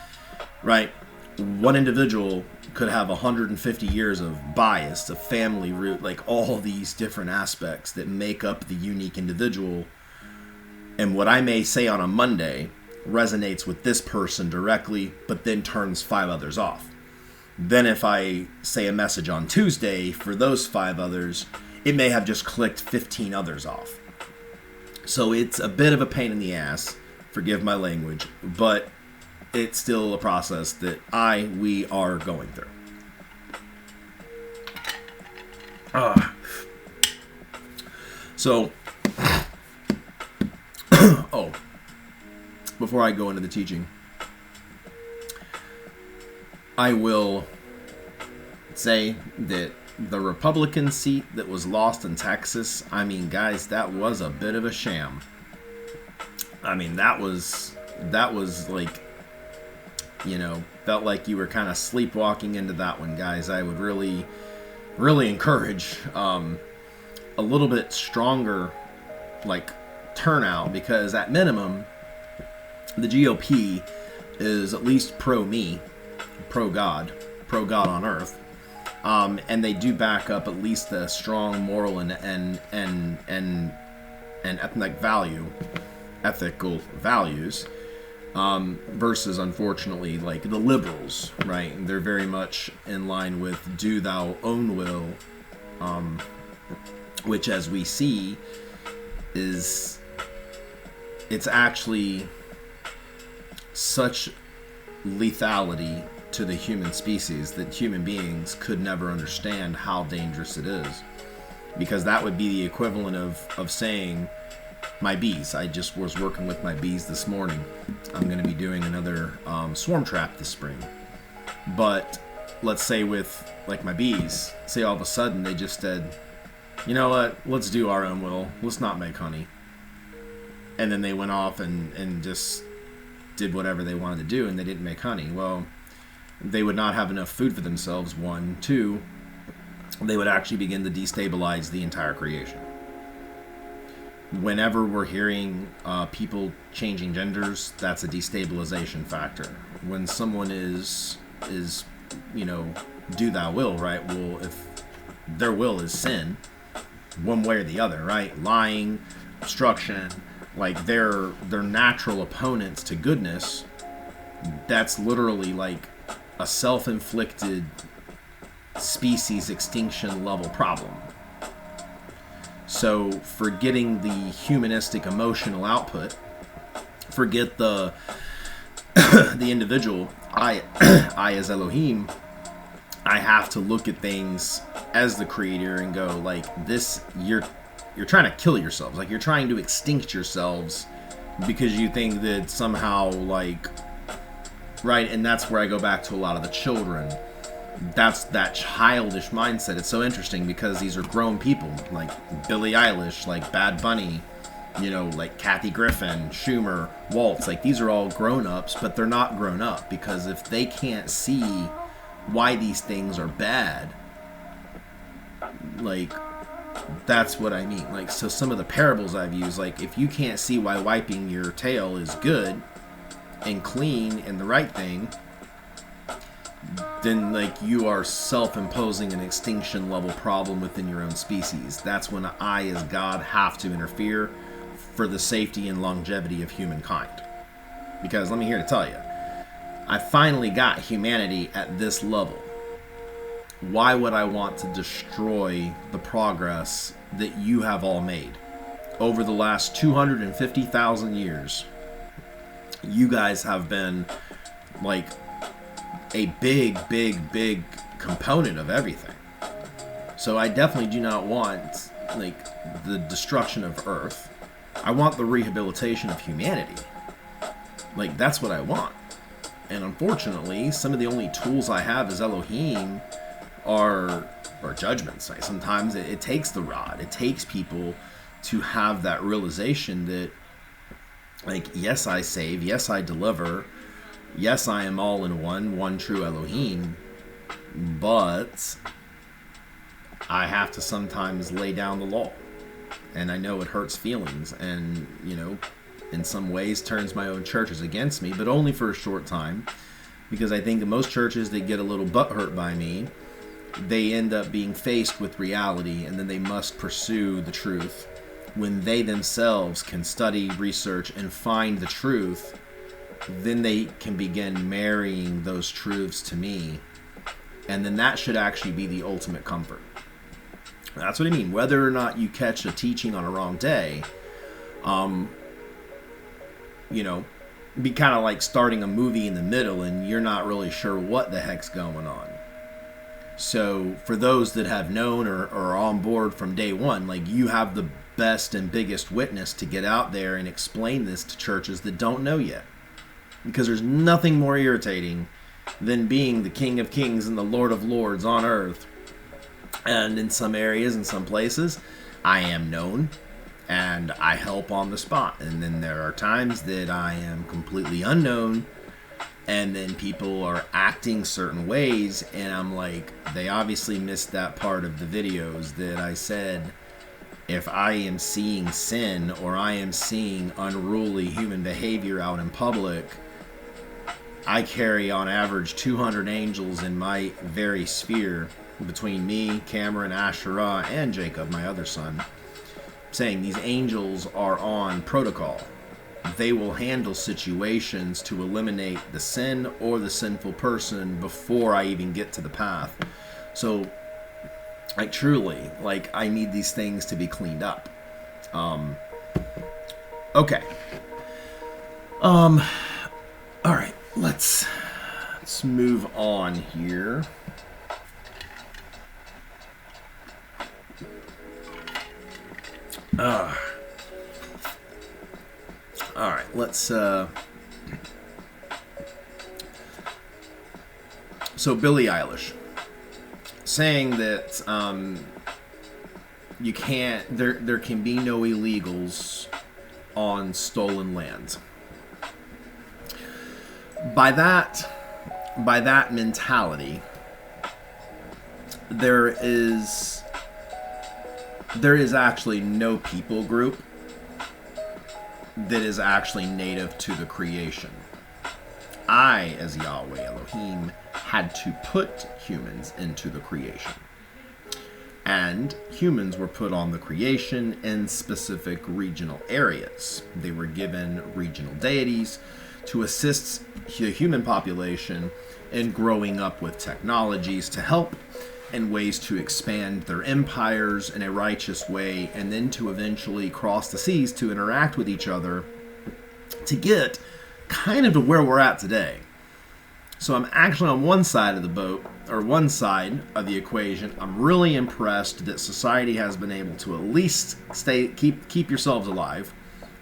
right, one individual could have 150 years of bias, a family root, like all these different aspects that make up the unique individual. And what I may say on a Monday resonates with this person directly, but then turns 5 others off. Then if I say a message on Tuesday for those 5 others, it may have just clicked 15 others off. So it's a bit of a pain in the ass, forgive my language, but it's still a process that we are going through. So, before I go into the teaching, I will say that the Republican seat that was lost in Texas, I mean, guys, that was a bit of a sham. I mean, that was like, you know, felt like you were kind of sleepwalking into that one, guys. I would really, really encourage a little bit stronger, like, turnout, because at minimum, the GOP is at least pro-me, pro-God on earth, and they do back up at least the strong moral and ethical values, versus, unfortunately, like the liberals, right? They're very much in line with do thou own will, which, as we see, it's actually such lethality to the human species, that human beings could never understand how dangerous it is. Because that would be the equivalent of saying, my bees. I just was working with my bees this morning. I'm going to be doing another swarm trap this spring. But let's say with like my bees, say all of a sudden they just said, you know what, let's do our own will. Let's not make honey. And then they went off and just did whatever they wanted to do, and they didn't make honey. Well, they would not have enough food for themselves, one. Two, they would actually begin to destabilize the entire creation. Whenever we're hearing people changing genders, that's a destabilization factor. When someone is do thy will, right? Well, if their will is sin, one way or the other, right? Lying, obstruction, like they're natural opponents to goodness. That's literally like a self-inflicted species extinction level problem. So forgetting the humanistic emotional output, forget the the individual, I as Elohim, I have to look at things as the creator and go like, this, you're trying to kill yourselves, like you're trying to extinct yourselves because you think that somehow, like, right? And that's where I go back to a lot of the children. That's that childish mindset. It's so interesting because these are grown people, like Billie Eilish, like Bad Bunny, like Kathy Griffin, Schumer, Waltz. Like these are all grown-ups, but they're not grown up because if they can't see why these things are bad, like that's what I mean. Like, so some of the parables I've used, like if you can't see why wiping your tail is good and clean and the right thing, then like you are self-imposing an extinction level problem within your own species. That's when I as God have to interfere for the safety and longevity of humankind. Because let me here to tell you, I finally got humanity at this level. Why would I want to destroy the progress that you have all made? Over the last 250,000 years, you guys have been like a big component of everything. So I definitely do not want like the destruction of Earth. I want the rehabilitation of humanity. Like that's what I want. And unfortunately, some of the only tools I have as Elohim are judgments. Like sometimes it takes the rod. It takes people to have that realization that, like, yes, I save. Yes, I deliver. Yes, I am all in one true Elohim. But I have to sometimes lay down the law. And I know it hurts feelings. And, in some ways turns my own churches against me. But only for a short time. Because I think that most churches that get a little butthurt by me, they end up being faced with reality, and then they must pursue the truth. When they themselves can study, research, and find the truth, then they can begin marrying those truths to me. And then that should actually be the ultimate comfort. That's what I mean. Whether or not you catch a teaching on a wrong day, be kind of like starting a movie in the middle and you're not really sure what the heck's going on. So for those that have known or are on board from day one, like you have the best and biggest witness to get out there and explain this to churches that don't know yet. Because there's nothing more irritating than being the King of Kings and the Lord of Lords on earth. And in some areas, in some places, I am known and I help on the spot. And then there are times that I am completely unknown and then people are acting certain ways, and I'm like, they obviously missed that part of the videos that I said, if I am seeing sin or I am seeing unruly human behavior out in public, I carry on average 200 angels in my very sphere between me, Cameron, Asherah, and Jacob, my other son, saying these angels are on protocol. They will handle situations to eliminate the sin or the sinful person before I even get to the path. So, like, truly, like, I need these things to be cleaned up. Okay. All right, let's let's move on here. All right, let's so Billie Eilish saying that you can't, there can be no illegals on stolen land. By that mentality, there is actually no people group that is actually native to the creation. I, as Yahweh Elohim, had to put humans into the creation. And humans were put on the creation in specific regional areas. They were given regional deities to assist the human population in growing up with technologies to help and ways to expand their empires in a righteous way, and then to eventually cross the seas to interact with each other to get kind of to where we're at today. So I'm actually on one side of the boat, or one side of the equation. I'm really impressed that society has been able to at least keep yourselves alive.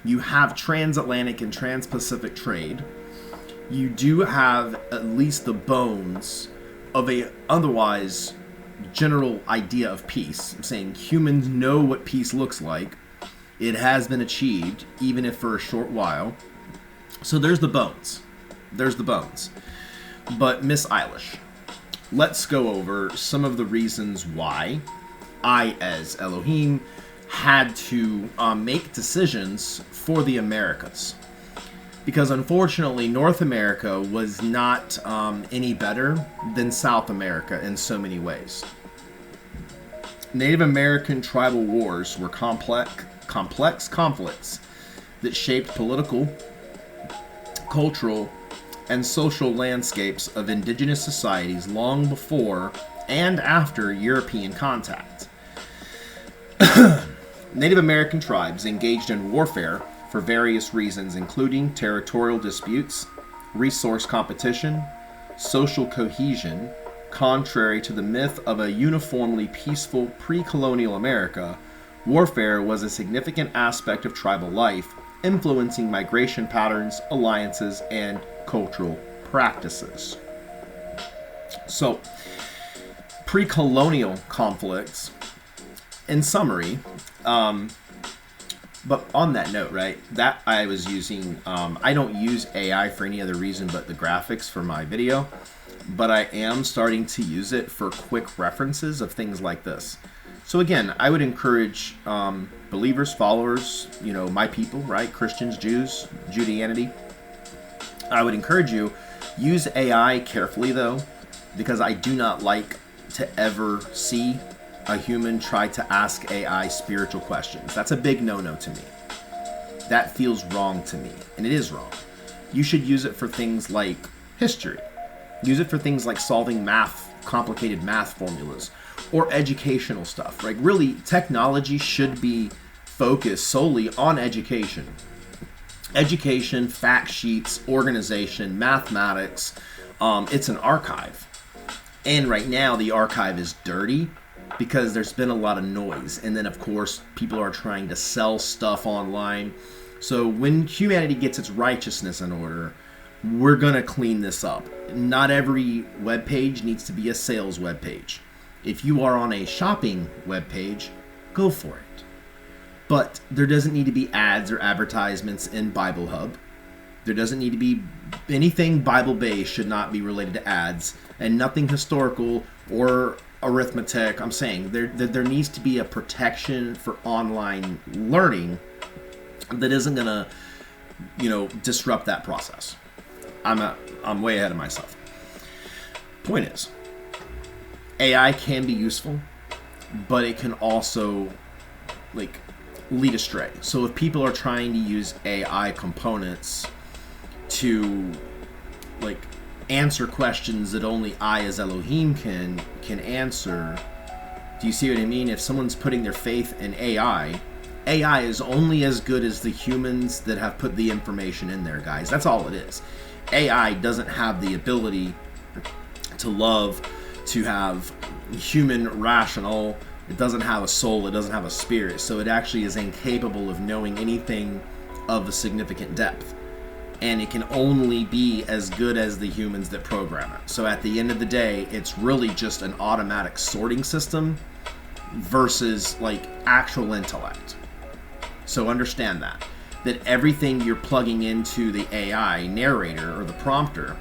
You have transatlantic and trans-Pacific trade. You do have at least the bones of a otherwise general idea of peace. I'm saying humans know what peace looks like. It has been achieved, even if for a short while. So there's the bones. There's the bones. But Miss Eilish, let's go over some of the reasons why I, as Elohim, had to make decisions for the Americas. Because unfortunately, North America was not any better than South America in so many ways. Native American tribal wars were complex conflicts that shaped political, cultural, and social landscapes of indigenous societies long before and after European contact. Native American tribes engaged in warfare for various reasons, including territorial disputes, resource competition, social cohesion. Contrary to the myth of a uniformly peaceful pre-colonial America, warfare was a significant aspect of tribal life, influencing migration patterns, alliances, and cultural practices. So, pre-colonial conflicts, in summary, but on that note, right, that I was using, I don't use AI for any other reason but the graphics for my video, but I am starting to use it for quick references of things like this. So again, I would encourage believers, followers, my people, right, Christians, Jews, Judeanity, I would encourage you, use AI carefully though, because I do not like to ever see a human try to ask AI spiritual questions. That's a big no-no to me. That feels wrong to me, and it is wrong. You should use it for things like history. Use it for things like solving complicated math formulas, or educational stuff, right? Really, technology should be focused solely on education. Education, fact sheets, organization, mathematics. It's an archive. And right now, the archive is dirty because there's been a lot of noise. And then, of course, people are trying to sell stuff online. So when humanity gets its righteousness in order, we're going to clean this up. Not every web page needs to be a sales web page. If you are on a shopping web page, go for it. But there doesn't need to be ads or advertisements in Bible Hub. There doesn't need to be anything Bible-based should not be related to ads, and nothing historical or arithmetic. I'm saying there needs to be a protection for online learning that isn't gonna, disrupt that process. I'm way ahead of myself. Point is, AI can be useful, but it can also lead astray. So if people are trying to use AI components to answer questions that only I as Elohim can answer, do you see what I mean? If someone's putting their faith in AI is only as good as the humans that have put the information in there, guys. That's all it is. AI doesn't have the ability to love, to have human rational. It doesn't have a soul, it doesn't have a spirit, so it actually is incapable of knowing anything of a significant depth. And it can only be as good as the humans that program it. So at the end of the day, it's really just an automatic sorting system versus like actual intellect. So understand that everything you're plugging into the AI narrator or the prompter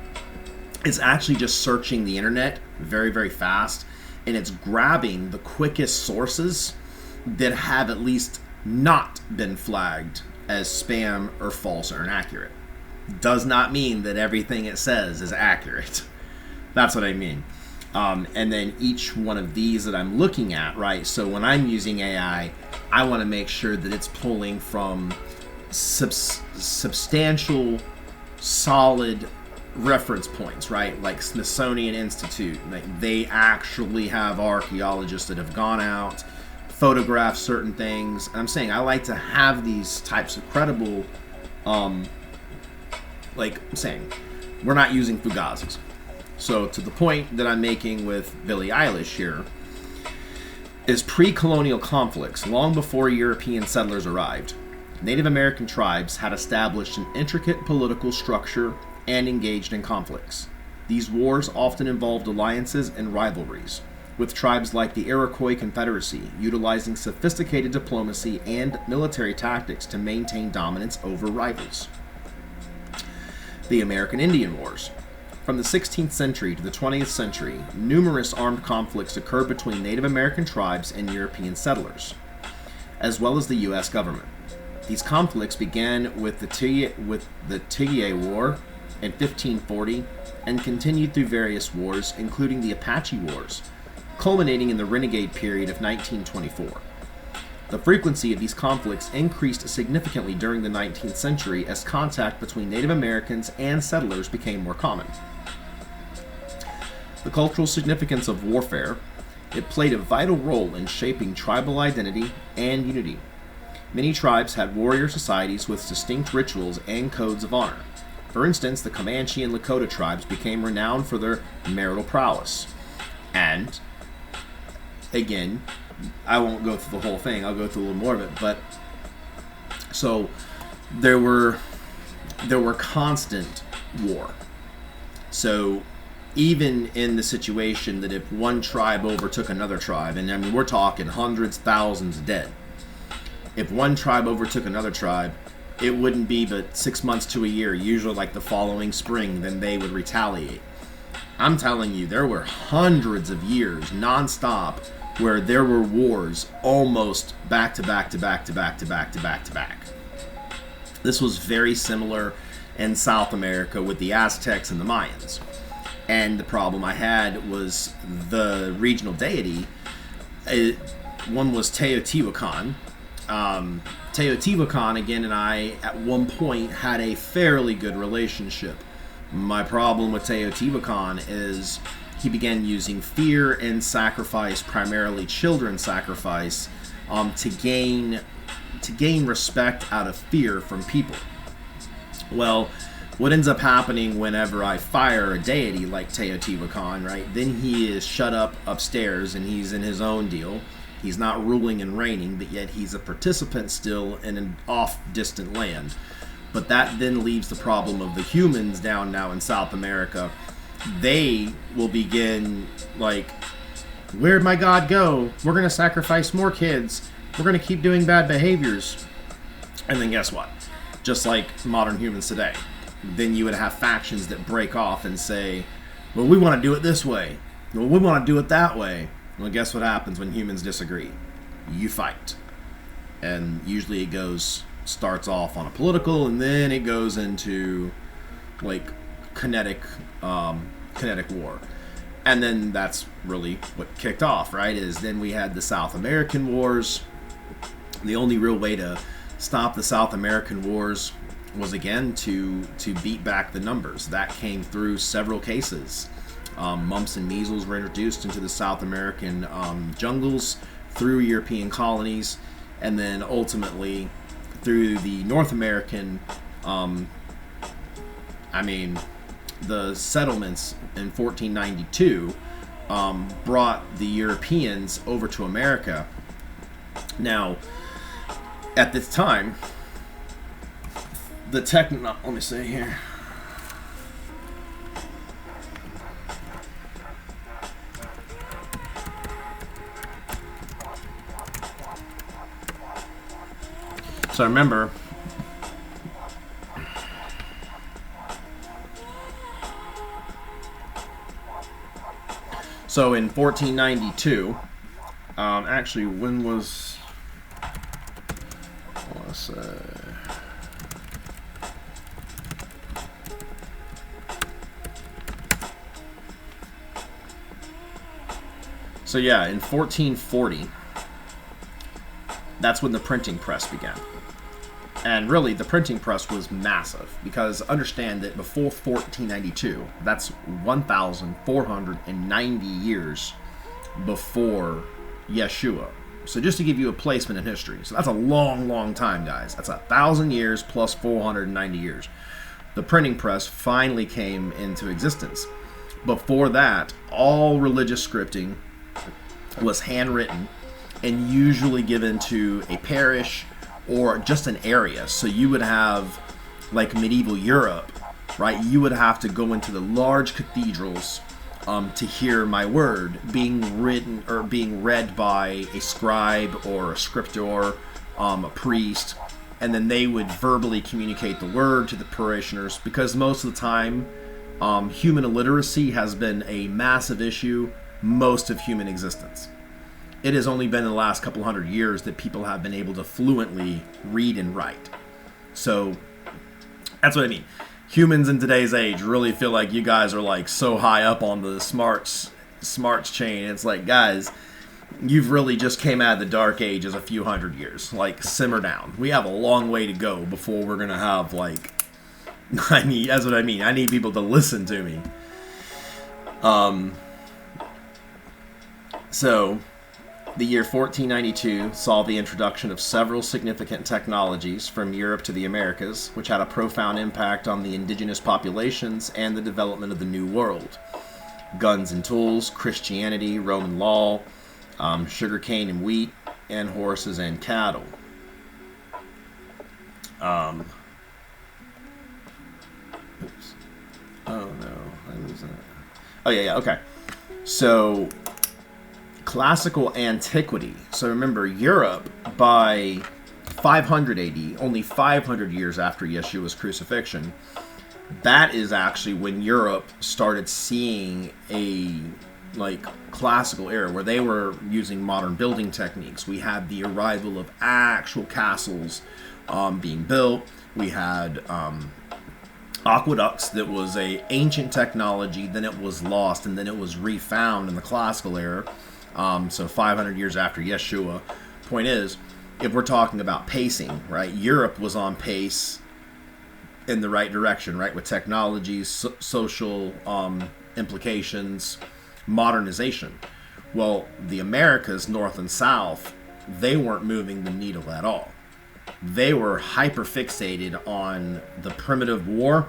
is actually just searching the internet very, very fast, and it's grabbing the quickest sources that have at least not been flagged as spam or false or inaccurate. Does not mean that everything it says is accurate. That's what I mean. And then each one of these that I'm looking at, right? So when I'm using AI, I want to make sure that it's pulling from substantial, solid reference points, right? Like Smithsonian Institute. Like they actually have archaeologists that have gone out, photographed certain things. I'm saying I like to have these types of credible, like I'm saying, we're not using fugazis. So to the point that I'm making with Billie Eilish here is pre-colonial conflicts. Long before European settlers arrived, Native American tribes had established an intricate political structure and engaged in conflicts. These wars often involved alliances and rivalries, with tribes like the Iroquois Confederacy utilizing sophisticated diplomacy and military tactics to maintain dominance over rivals. The American Indian Wars. From the 16th century to the 20th century, numerous armed conflicts occurred between Native American tribes and European settlers, as well as the U.S. government. These conflicts began with the Tigay War in 1540 and continued through various wars, including the Apache Wars, culminating in the Renegade period of 1924. The frequency of these conflicts increased significantly during the 19th century as contact between Native Americans and settlers became more common. The cultural significance of warfare. It played a vital role in shaping tribal identity and unity. Many tribes had warrior societies with distinct rituals and codes of honor. For instance, the Comanche and Lakota tribes became renowned for their marital prowess. And, again, I won't go through the whole thing, I'll go through a little more of it, but so there were constant war. So even in the situation that if one tribe overtook another tribe, and I mean we're talking hundreds, thousands dead. If one tribe overtook another tribe, it wouldn't be but 6 months to a year, usually like the following spring, then they would retaliate. I'm telling you, there were hundreds of years nonstop where there were wars almost back to back to back to back to back to back to back. This was very similar in South America with the Aztecs and the Mayans. And the problem I had was the regional deity. One was Teotihuacan. Teotihuacan, again, and I at one point had a fairly good relationship. My problem with Teotihuacan is he began using fear and sacrifice, primarily children sacrifice, to gain respect out of fear from people. Well, what ends up happening whenever I fire a deity like Teotihuacan, right? Then he is shut up upstairs and he's in his own deal. He's not ruling and reigning, but yet he's a participant still in an off-distant land. But that then leaves the problem of the humans down now in South America. They will begin like, where'd my God go? We're going to sacrifice more kids. We're going to keep doing bad behaviors. And then guess what? Just like modern humans today. Then you would have factions that break off and say, well, we want to do it this way. Well, we want to do it that way. Well, guess what happens when humans disagree? You fight. And usually it starts off on a political, and then it goes into like kinetic war. And then that's really what kicked off, right? Is then we had the South American Wars. The only real way to stop the South American Wars was again to beat back the numbers. That came through several cases. Mumps and measles were introduced into the South American jungles through European colonies, and then ultimately through the North American the settlements in 1492 brought the Europeans over to America. Now, at this time, the let me see here. So I remember in 1492, actually, when was, let's say, so yeah, in 1440, that's when the printing press began. And really, the printing press was massive, because understand that before 1492, that's 1,490 years before Yeshua. So just to give you a placement in history, so that's a long, long time, guys. That's 1,000 years plus 490 years. The printing press finally came into existence. Before that, all religious scripting was handwritten and usually given to a parish or just an area. So you would have, like medieval Europe, right? You would have to go into the large cathedrals to hear my word being written or being read by a scribe or a scriptor, a priest, and then they would verbally communicate the word to the parishioners, because most of the time human illiteracy has been a massive issue most of human existence. It has only been in the last couple hundred years that people have been able to fluently read and write. So that's what I mean. Humans in today's age really feel like you guys are like so high up on the smarts chain. It's like, guys, you've really just came out of the dark ages a few hundred years. Like, simmer down. We have a long way to go before we're gonna have like, that's what I mean. I need people to listen to me. So the year 1492 saw the introduction of several significant technologies from Europe to the Americas, which had a profound impact on the indigenous populations and the development of the New World. Guns and tools, Christianity, Roman law, sugarcane and wheat, and horses and cattle. Oops. Oh no, I lose that. Oh yeah, okay. So classical antiquity. So remember, Europe by 500 AD, only 500 years after Yeshua's crucifixion, that is actually when Europe started seeing a classical era where they were using modern building techniques. We had the arrival of actual castles being built. We had aqueducts that was a ancient technology, then it was lost, and then it was refound in the classical era. So 500 years after Yeshua. Point is, if we're talking about pacing, right, Europe was on pace in the right direction, right, with technologies, social implications, modernization. Well, the Americas, North and South, they weren't moving the needle at all. They were hyper-fixated on the primitive war,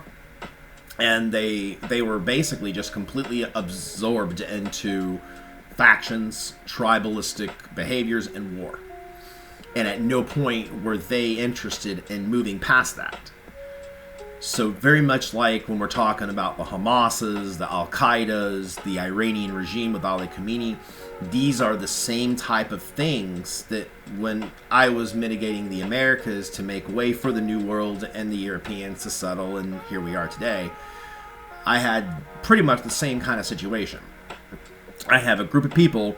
and they were basically just completely absorbed into factions, tribalistic behaviors, and war. And at no point were they interested in moving past that. So very much like when we're talking about the Hamases, the Al-Qaedas, the Iranian regime with Ali Khamenei, these are the same type of things that when I was mitigating the Americas to make way for the New World and the Europeans to settle, and here we are today, I had pretty much the same kind of situation. I have a group of people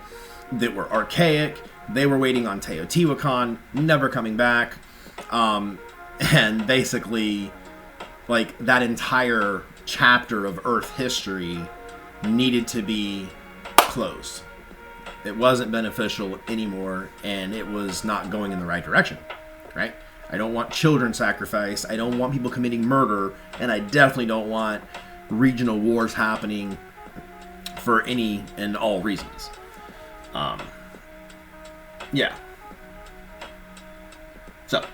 that were archaic. They were waiting on Teotihuacan, never coming back. And basically, like, that entire chapter of Earth history needed to be closed. It wasn't beneficial anymore, and it was not going in the right direction, right? I don't want children sacrificed. I don't want people committing murder, and I definitely don't want regional wars happening for any and all reasons. Yeah. So,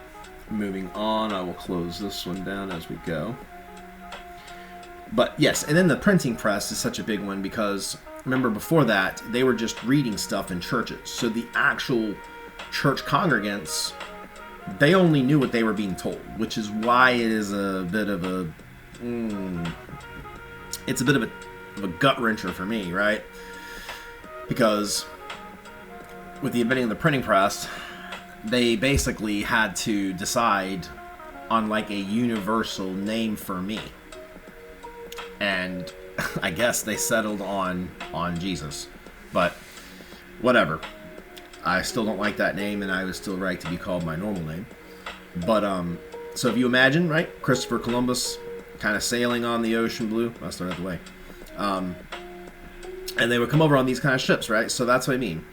moving on, I will close this one down as we go. But yes, and then the printing press is such a big one because remember before that they were just reading stuff in churches. So the actual church congregants, they only knew what they were being told, which is why it is a bit of a it's a bit of a gut wrencher for me, right? Because with the inventing of the printing press, they basically had to decide on like a universal name for me. And I guess they settled on Jesus. But whatever. I still don't like that name, and I was still right to be called my normal name. But so if you imagine, right, Christopher Columbus kind of sailing on the ocean blue. I'll start out the way. And they would come over on these kind of ships, right? So that's what I mean.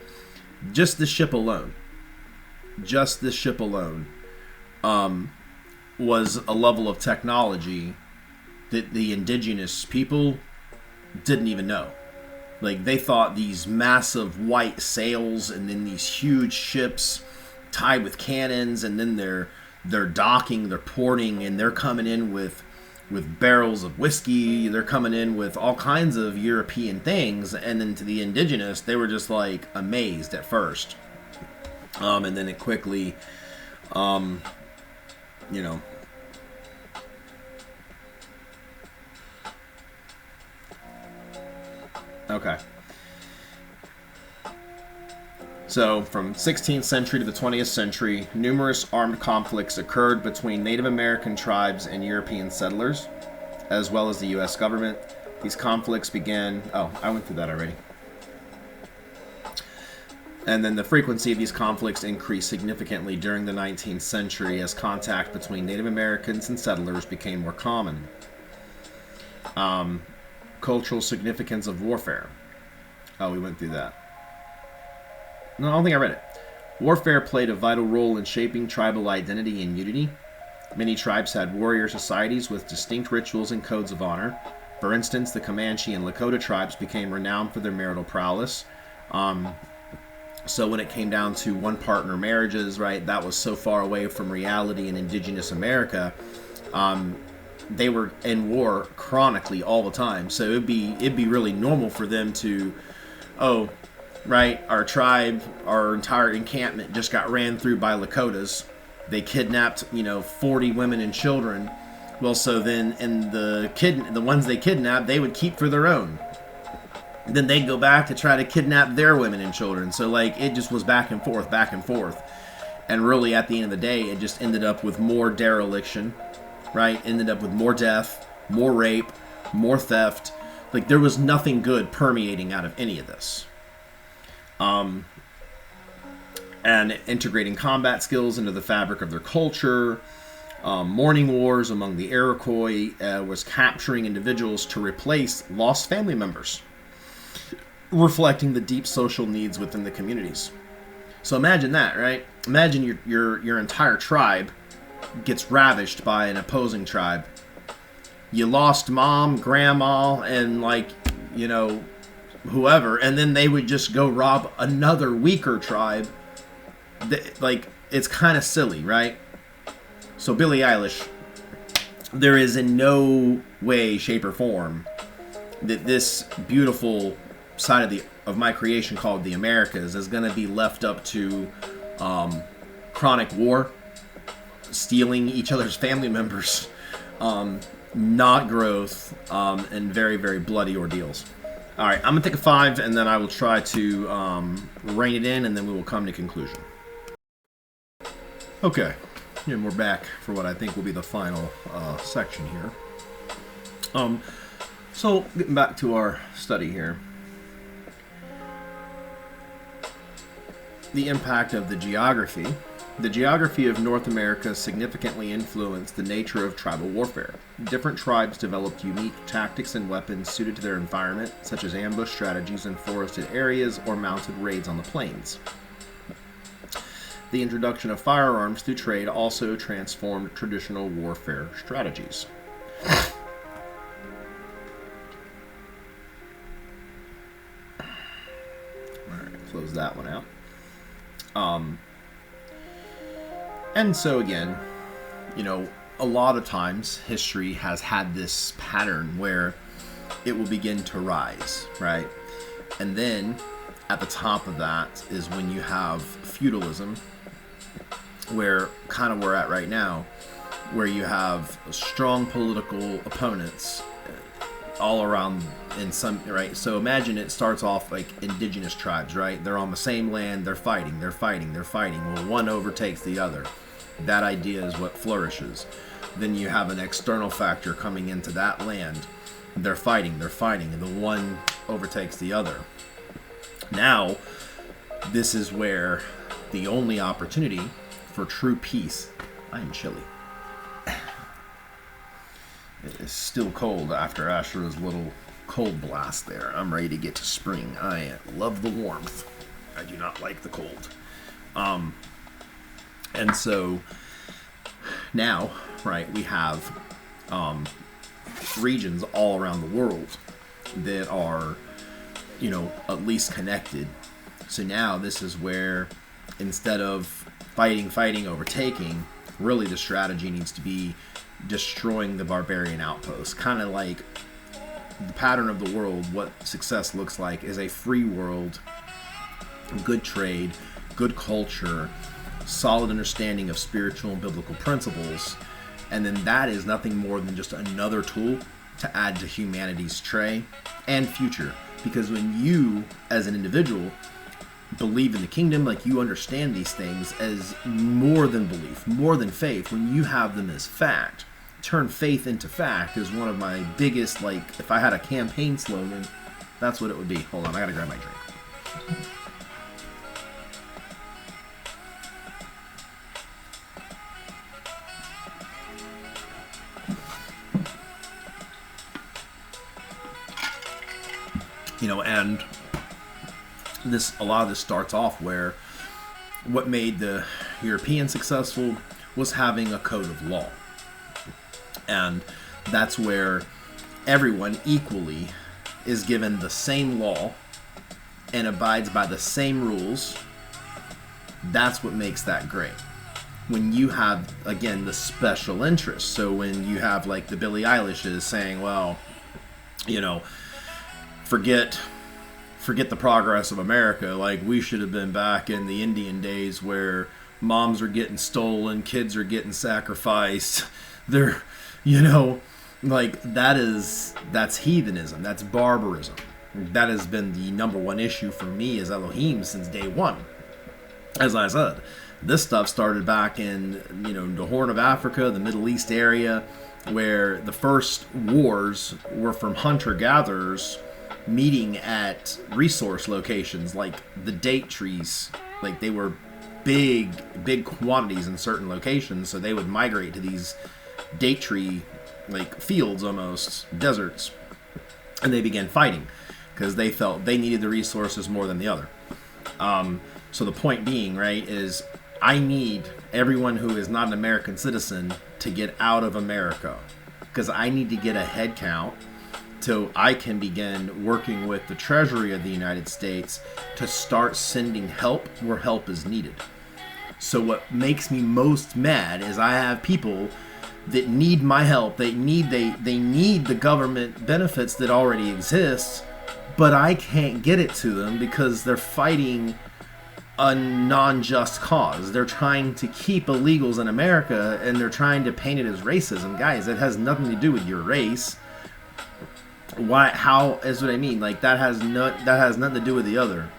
Just this ship alone, was a level of technology that the indigenous people didn't even know. Like, they thought these massive white sails and then these huge ships tied with cannons, and then they're docking, they're porting, and they're coming in with barrels of whiskey, they're coming in with all kinds of European things, and then to the indigenous, they were just like amazed at first. And then it quickly, you know, okay. So, from 16th century to the 20th century, numerous armed conflicts occurred between Native American tribes and European settlers, as well as the U.S. government. These conflicts began... Oh, I went through that already. And then the frequency of these conflicts increased significantly during the 19th century as contact between Native Americans and settlers became more common. Cultural significance of warfare. Oh, we went through that. No, I don't think I read it. Warfare played a vital role in shaping tribal identity and unity. Many tribes had warrior societies with distinct rituals and codes of honor. For instance, the Comanche and Lakota tribes became renowned for their marital prowess. So when it came down to one-partner marriages, right, that was so far away from reality in indigenous America. They were in war chronically all the time. So it'd be really normal for them to, oh, right, our tribe, our entire encampment just got ran through by Lakotas. They kidnapped, 40 women and children. Well, so then in the ones they kidnapped, they would keep for their own. Then they'd go back to try to kidnap their women and children. So like it just was back and forth, back and forth. And really at the end of the day, it just ended up with more dereliction, right? Ended up with more death, more rape, more theft. Like there was nothing good permeating out of any of this. And integrating combat skills into the fabric of their culture. Mourning wars among the Iroquois was capturing individuals to replace lost family members, reflecting the deep social needs within the communities. So imagine that, right? Imagine your entire tribe gets ravished by an opposing tribe. You lost mom, grandma, and whoever, and then they would just go rob another weaker tribe. Like, it's kind of silly, right? So Billie Eilish, there is in no way, shape, or form that this beautiful side of my creation called the Americas is going to be left up to chronic war, stealing each other's family members, not growth, and very, very bloody ordeals. All right, I'm going to take a 5, and then I will try to rein it in, and then we will come to conclusion. Okay, and we're back for what I think will be the final section here. So, getting back to our study here. The impact of the geography. The geography of North America significantly influenced the nature of tribal warfare. Different tribes developed unique tactics and weapons suited to their environment, such as ambush strategies in forested areas or mounted raids on the plains. The introduction of firearms through trade also transformed traditional warfare strategies. Alright, close that one out. And so again, a lot of times history has had this pattern where it will begin to rise, right? And then at the top of that is when you have feudalism, where kind of we're at right now, where you have strong political opponents all around in some, right? So imagine it starts off like indigenous tribes, right? They're on the same land, they're fighting. Well, one overtakes the other. That idea is what flourishes. Then you have an external factor coming into that land. They're fighting, and the one overtakes the other. Now, this is where the only opportunity for true peace. I am chilly. It is still cold after Ashura's little cold blast there. I'm ready to get to spring. I love the warmth. I do not like the cold. And so now, right, we have regions all around the world that are, at least connected. So now this is where, instead of fighting, overtaking, really the strategy needs to be destroying the barbarian outposts. Kind of like the pattern of the world, what success looks like is a free world, good trade, good culture, solid understanding of spiritual and biblical principles, and then that is nothing more than just another tool to add to humanity's tray and future. Because when you, as an individual, believe in the kingdom, like you understand these things as more than belief, more than faith, when you have them as fact, turn faith into fact is one of my biggest, like, if I had a campaign slogan, that's what it would be. Hold on, I gotta grab my drink. And a lot of this starts off where what made the Europeans successful was having a code of law. And that's where everyone equally is given the same law and abides by the same rules. That's what makes that great. When you have, again, the special interests. So when you have like the Billie Eilishes saying, well, forget the progress of America. Like, we should have been back in the Indian days where moms are getting stolen, kids are getting sacrificed. They're, like, that's heathenism. That's barbarism. That has been the number one issue for me as Elohim since day one. As I said, this stuff started back in, the Horn of Africa, the Middle East area, where the first wars were from hunter-gatherers meeting at resource locations like the date trees. Like, they were big quantities in certain locations, so they would migrate to these date tree, like, fields almost, deserts, and they began fighting because they felt they needed the resources more than the other. So the point being, right, is I need everyone who is not an American citizen to get out of America, because I need to get a head count so I can begin working with the Treasury of the United States to start sending help where help is needed. So what makes me most mad is I have people that need my help. They need the government benefits that already exist, but I can't get it to them because they're fighting a non-just cause. They're trying to keep illegals in America, and they're trying to paint it as racism. Guys, it has nothing to do with your race. How is what I mean. Like, that has nothing to do with the other.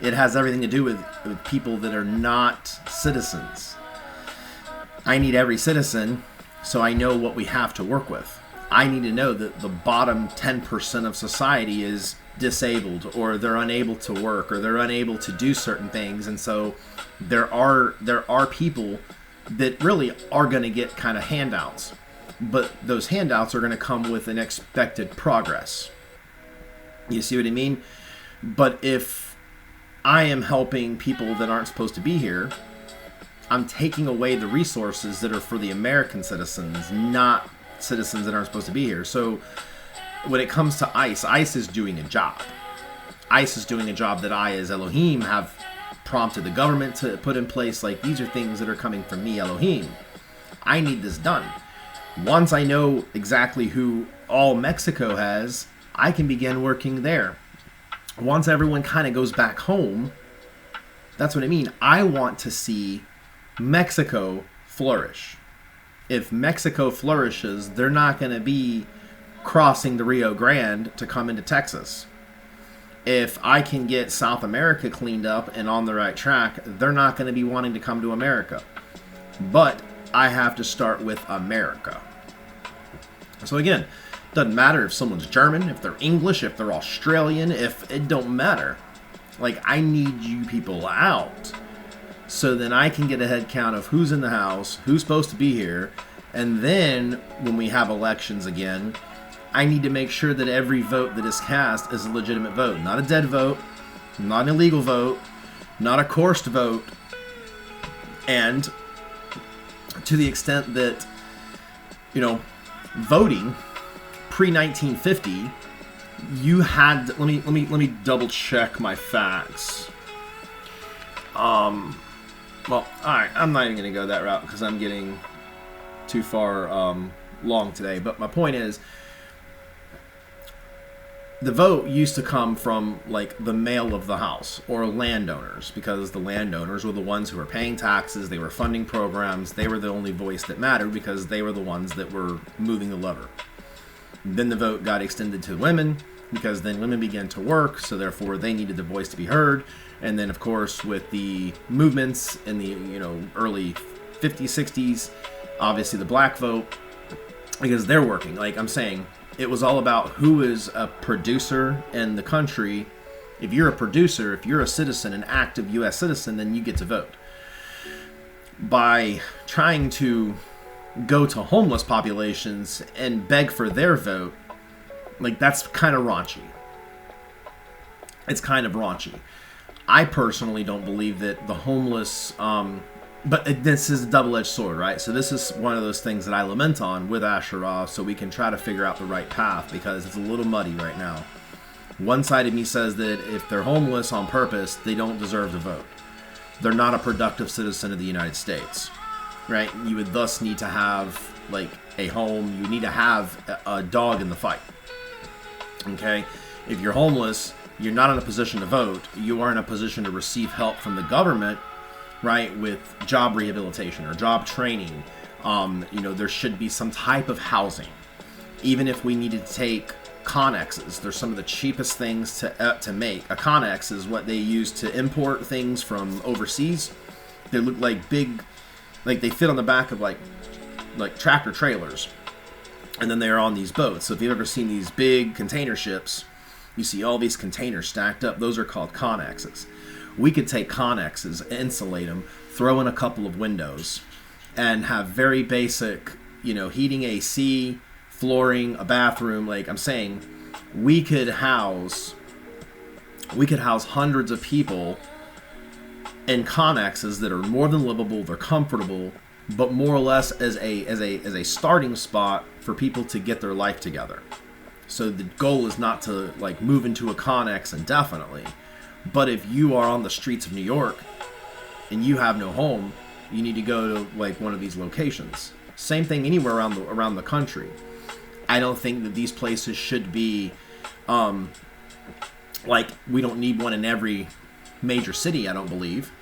It has everything to do with people that are not citizens. I need every citizen, so I know what we have to work with. I need to know that the bottom 10% of society is disabled, or they're unable to work, or they're unable to do certain things, and so there are people that really are going to get kind of handouts. But those handouts are going to come with an expected progress. You see what I mean? But if I am helping people that aren't supposed to be here, I'm taking away the resources that are for the American citizens, not citizens that aren't supposed to be here. So when it comes to ICE is doing a job. ICE is doing a job that I, as Elohim, have prompted the government to put in place. Like, these are things that are coming from me, Elohim. I need this done. Once I know exactly who all Mexico has, I can begin working there. Once everyone kind of goes back home, that's what I mean. I want to see Mexico flourish. If Mexico flourishes, they're not going to be crossing the Rio Grande to come into Texas. If I can get South America cleaned up and on the right track, they're not going to be wanting to come to America. But I have to start with America. So again, it doesn't matter if someone's German, if they're English, if they're Australian, if it don't matter. Like, I need you people out so then I can get a head count of who's in the house, who's supposed to be here, and then when we have elections again, I need to make sure that every vote that is cast is a legitimate vote. Not a dead vote, not an illegal vote, not a coerced vote. And to the extent that, voting pre-1950, you had, let me double check my facts. Well, alright, I'm not even going to go that route because I'm getting too far long today. But my point is, the vote used to come from, like, the male of the house or landowners, because the landowners were the ones who were paying taxes, they were funding programs, they were the only voice that mattered because they were the ones that were moving the lever. Then the vote got extended to women, because then women began to work, so therefore they needed their voice to be heard. And then, of course, with the movements in the early 50s, 60s, obviously the black vote, because they're working. Like I'm saying, it was all about who is a producer in the country. If you're a producer, if you're a citizen, an active U.S. citizen, then you get to vote. By trying to go to homeless populations and beg for their vote, like, that's kind of raunchy. It's kind of raunchy. I personally don't believe that the homeless, but this is a double-edged sword, right? So this is one of those things that I lament on with Asherah, so we can try to figure out the right path, because it's a little muddy right now. One side of me says that if they're homeless on purpose, they don't deserve to vote. They're not a productive citizen of the United States, right? You would thus need to have, like, a home. You need to have a dog in the fight, okay? If you're homeless, you're not in a position to vote. You are in a position to receive help from the government, right, with job rehabilitation or job training. There should be some type of housing. Even if we needed to take connexes, they're some of the cheapest things to make. A connex is what they use to import things from overseas. They look like big, like they fit on the back of like tractor trailers, and then they're on these boats. So if you've ever seen these big container ships, you see all these containers stacked up. Those are called connexes. We could take connexes, insulate them, throw in a couple of windows, and have very basic, heating, AC, flooring, a bathroom. Like I'm saying, we could house hundreds of people in connexes that are more than livable. They're comfortable, but more or less as a starting spot for people to get their life together. So the goal is not to like move into a connex indefinitely. But if you are on the streets of New York and you have no home, you need to go to like one of these locations. Same thing anywhere around the country. I don't think that these places should be like, we don't need one in every major city, I don't believe.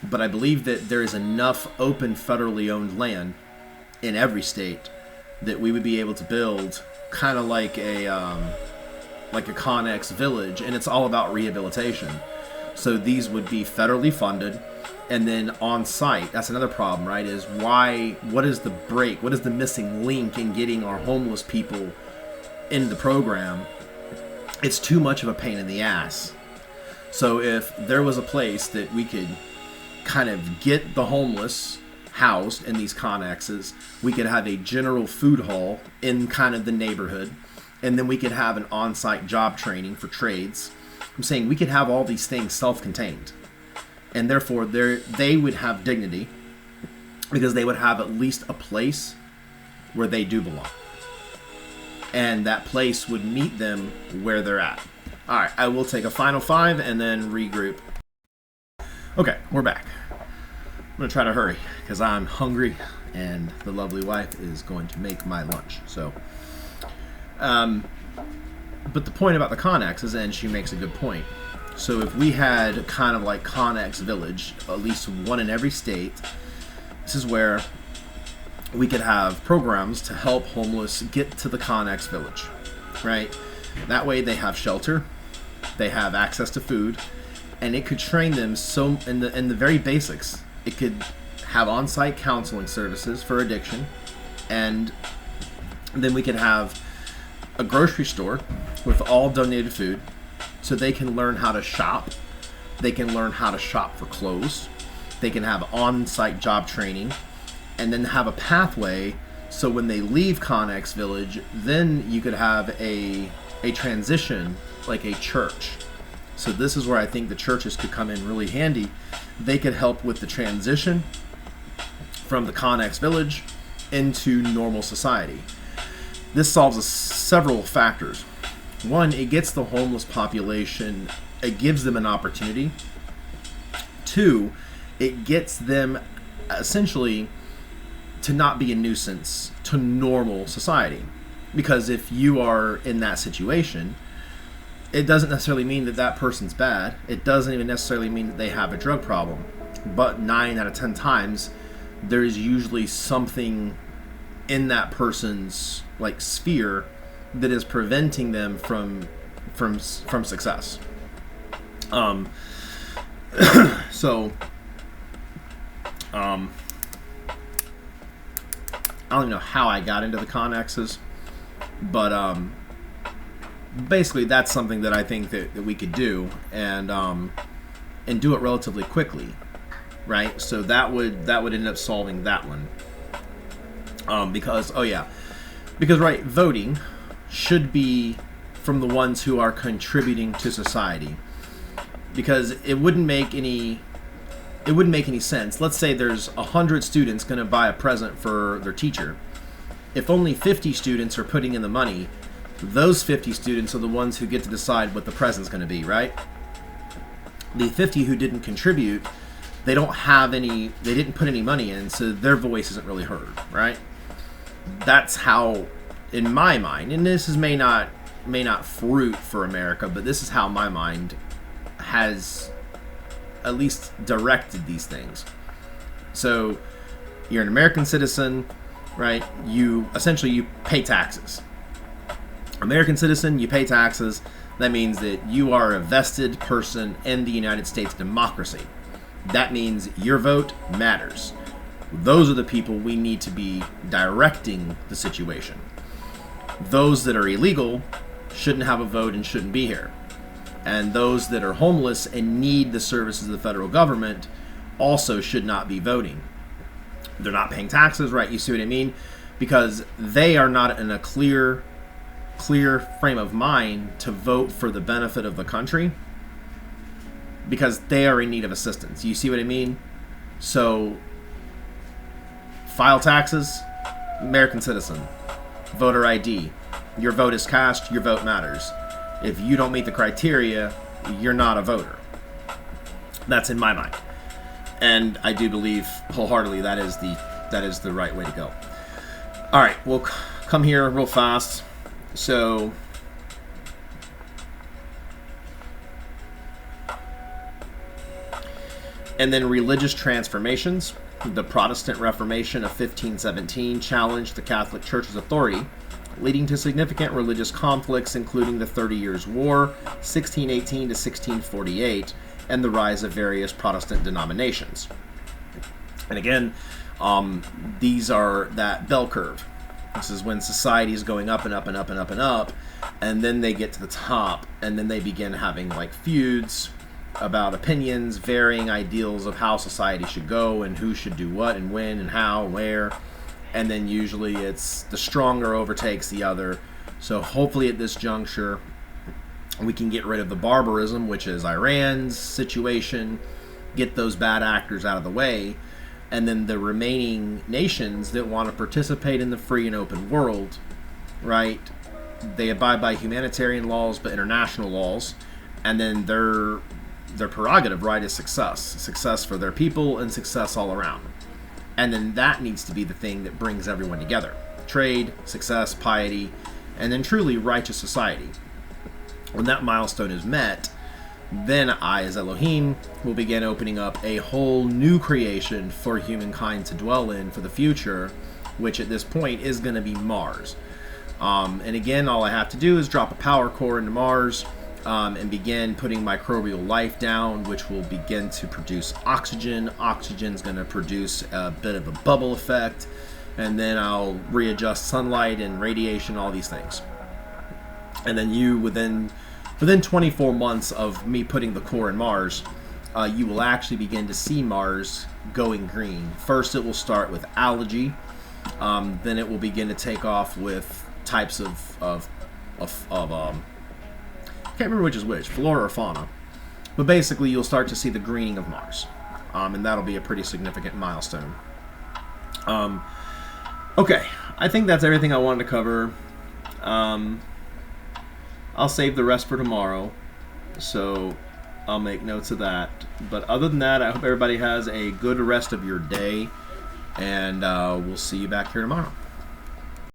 But I believe that there is enough open federally owned land in every state that we would be able to build kind of like a Connex village, and it's all about rehabilitation. So these would be federally funded, and then on site. That's another problem, right? Is what is the break? What is the missing link in getting our homeless people into the program? It's too much of a pain in the ass. So if there was a place that we could kind of get the homeless housed in these connexes, we could have a general food hall in kind of the neighborhood, and then we could have an on-site job training for trades. I'm saying we could have all these things self-contained, and therefore they would have dignity, because they would have at least a place where they do belong, and that place would meet them where they're at. All right, I will take a final 5 and then regroup. Okay, we're back. I'm gonna try to hurry because I'm hungry and the lovely wife is going to make my lunch. So, but the point about the Connexes, and she makes a good point. So if we had kind of like Connex Village, at least one in every state, this is where we could have programs to help homeless get to the Connex Village, right? That way they have shelter, they have access to food, and it could train them so in the very basics. It could have on-site counseling services for addiction, and then we could have a grocery store with all donated food, so they can learn how to shop. They can learn how to shop for clothes. They can have on-site job training, and then have a pathway so when they leave Connex Village, then you could have a transition like a church. So this is where I think the churches could come in really handy. They could help with the transition from the Connex Village into normal society. This solves several factors. One, it gets the homeless population, it gives them an opportunity. Two, it gets them essentially to not be a nuisance to normal society. Because if you are in that situation, it doesn't necessarily mean that that person's bad. It doesn't even necessarily mean that they have a drug problem. But 9 out of 10 times, there is usually something in that person's like sphere that is preventing them from success. So I don't even know how I got into the Connexes, but basically that's something that I think that we could do, and do it relatively quickly, right? So that would end up solving that one. Because right, voting should be from the ones who are contributing to society, because it wouldn't make any sense. Let's say there's 100 students going to buy a present for their teacher. If only 50 students are putting in the money, those 50 students are the ones who get to decide what the present's going to be, right? The 50 who didn't contribute, they didn't put any money in, so their voice isn't really heard, right? That's how, in my mind, and this may not fruit for America, but this is how my mind has at least directed these things. So you're an American citizen, right? You pay taxes. American citizen, you pay taxes. That means that you are a vested person in the United States democracy. That means your vote matters. Those are the people we need to be directing the situation. Those that are illegal shouldn't have a vote and shouldn't be here. And those that are homeless and need the services of the federal government also should not be voting. They're not paying taxes, right? You see what I mean? Because they are not in a clear frame of mind to vote for the benefit of the country, because they are in need of assistance. You see what I mean? So file taxes, American citizen, voter ID. Your vote is cast, your vote matters. If you don't meet the criteria, you're not a voter. That's in my mind. And I do believe wholeheartedly that is the right way to go. All right, we'll come here real fast. So and then religious transformations. The Protestant Reformation of 1517 challenged the Catholic Church's authority, leading to significant religious conflicts, including the 30 Years' War, 1618 to 1648, and the rise of various Protestant denominations. And again, these are that bell curve. This is when society is going up and up and up and up and up, and then they get to the top, and then they begin having like feuds about opinions, varying ideals of how society should go and who should do what and when and how, where. And then usually it's the stronger overtakes the other. So hopefully at this juncture we can get rid of the barbarism, which is Iran's situation, get those bad actors out of the way, and then the remaining nations that want to participate in the free and open world, right? They abide by humanitarian laws but international laws, and then their prerogative, right, is success for their people and success all around. And then that needs to be the thing that brings everyone together. Trade, success, piety, and then truly righteous society. When that milestone is met, then I, as Elohim, will begin opening up a whole new creation for humankind to dwell in for the future, which at this point is going to be Mars. And again, all I have to do is drop a power core into Mars, and begin putting microbial life down, which will begin to produce oxygen. Oxygen's going to produce a bit of a bubble effect, and then I'll readjust sunlight and radiation, all these things. And then within 24 months of me putting the core in Mars, you will actually begin to see Mars going green. First, it will start with algae. Then it will begin to take off with types of I can't remember which is which, flora or fauna. But basically, you'll start to see the greening of Mars. And that'll be a pretty significant milestone. Okay, I think that's everything I wanted to cover. I'll save the rest for tomorrow, so I'll make notes of that. But other than that, I hope everybody has a good rest of your day, and we'll see you back here tomorrow.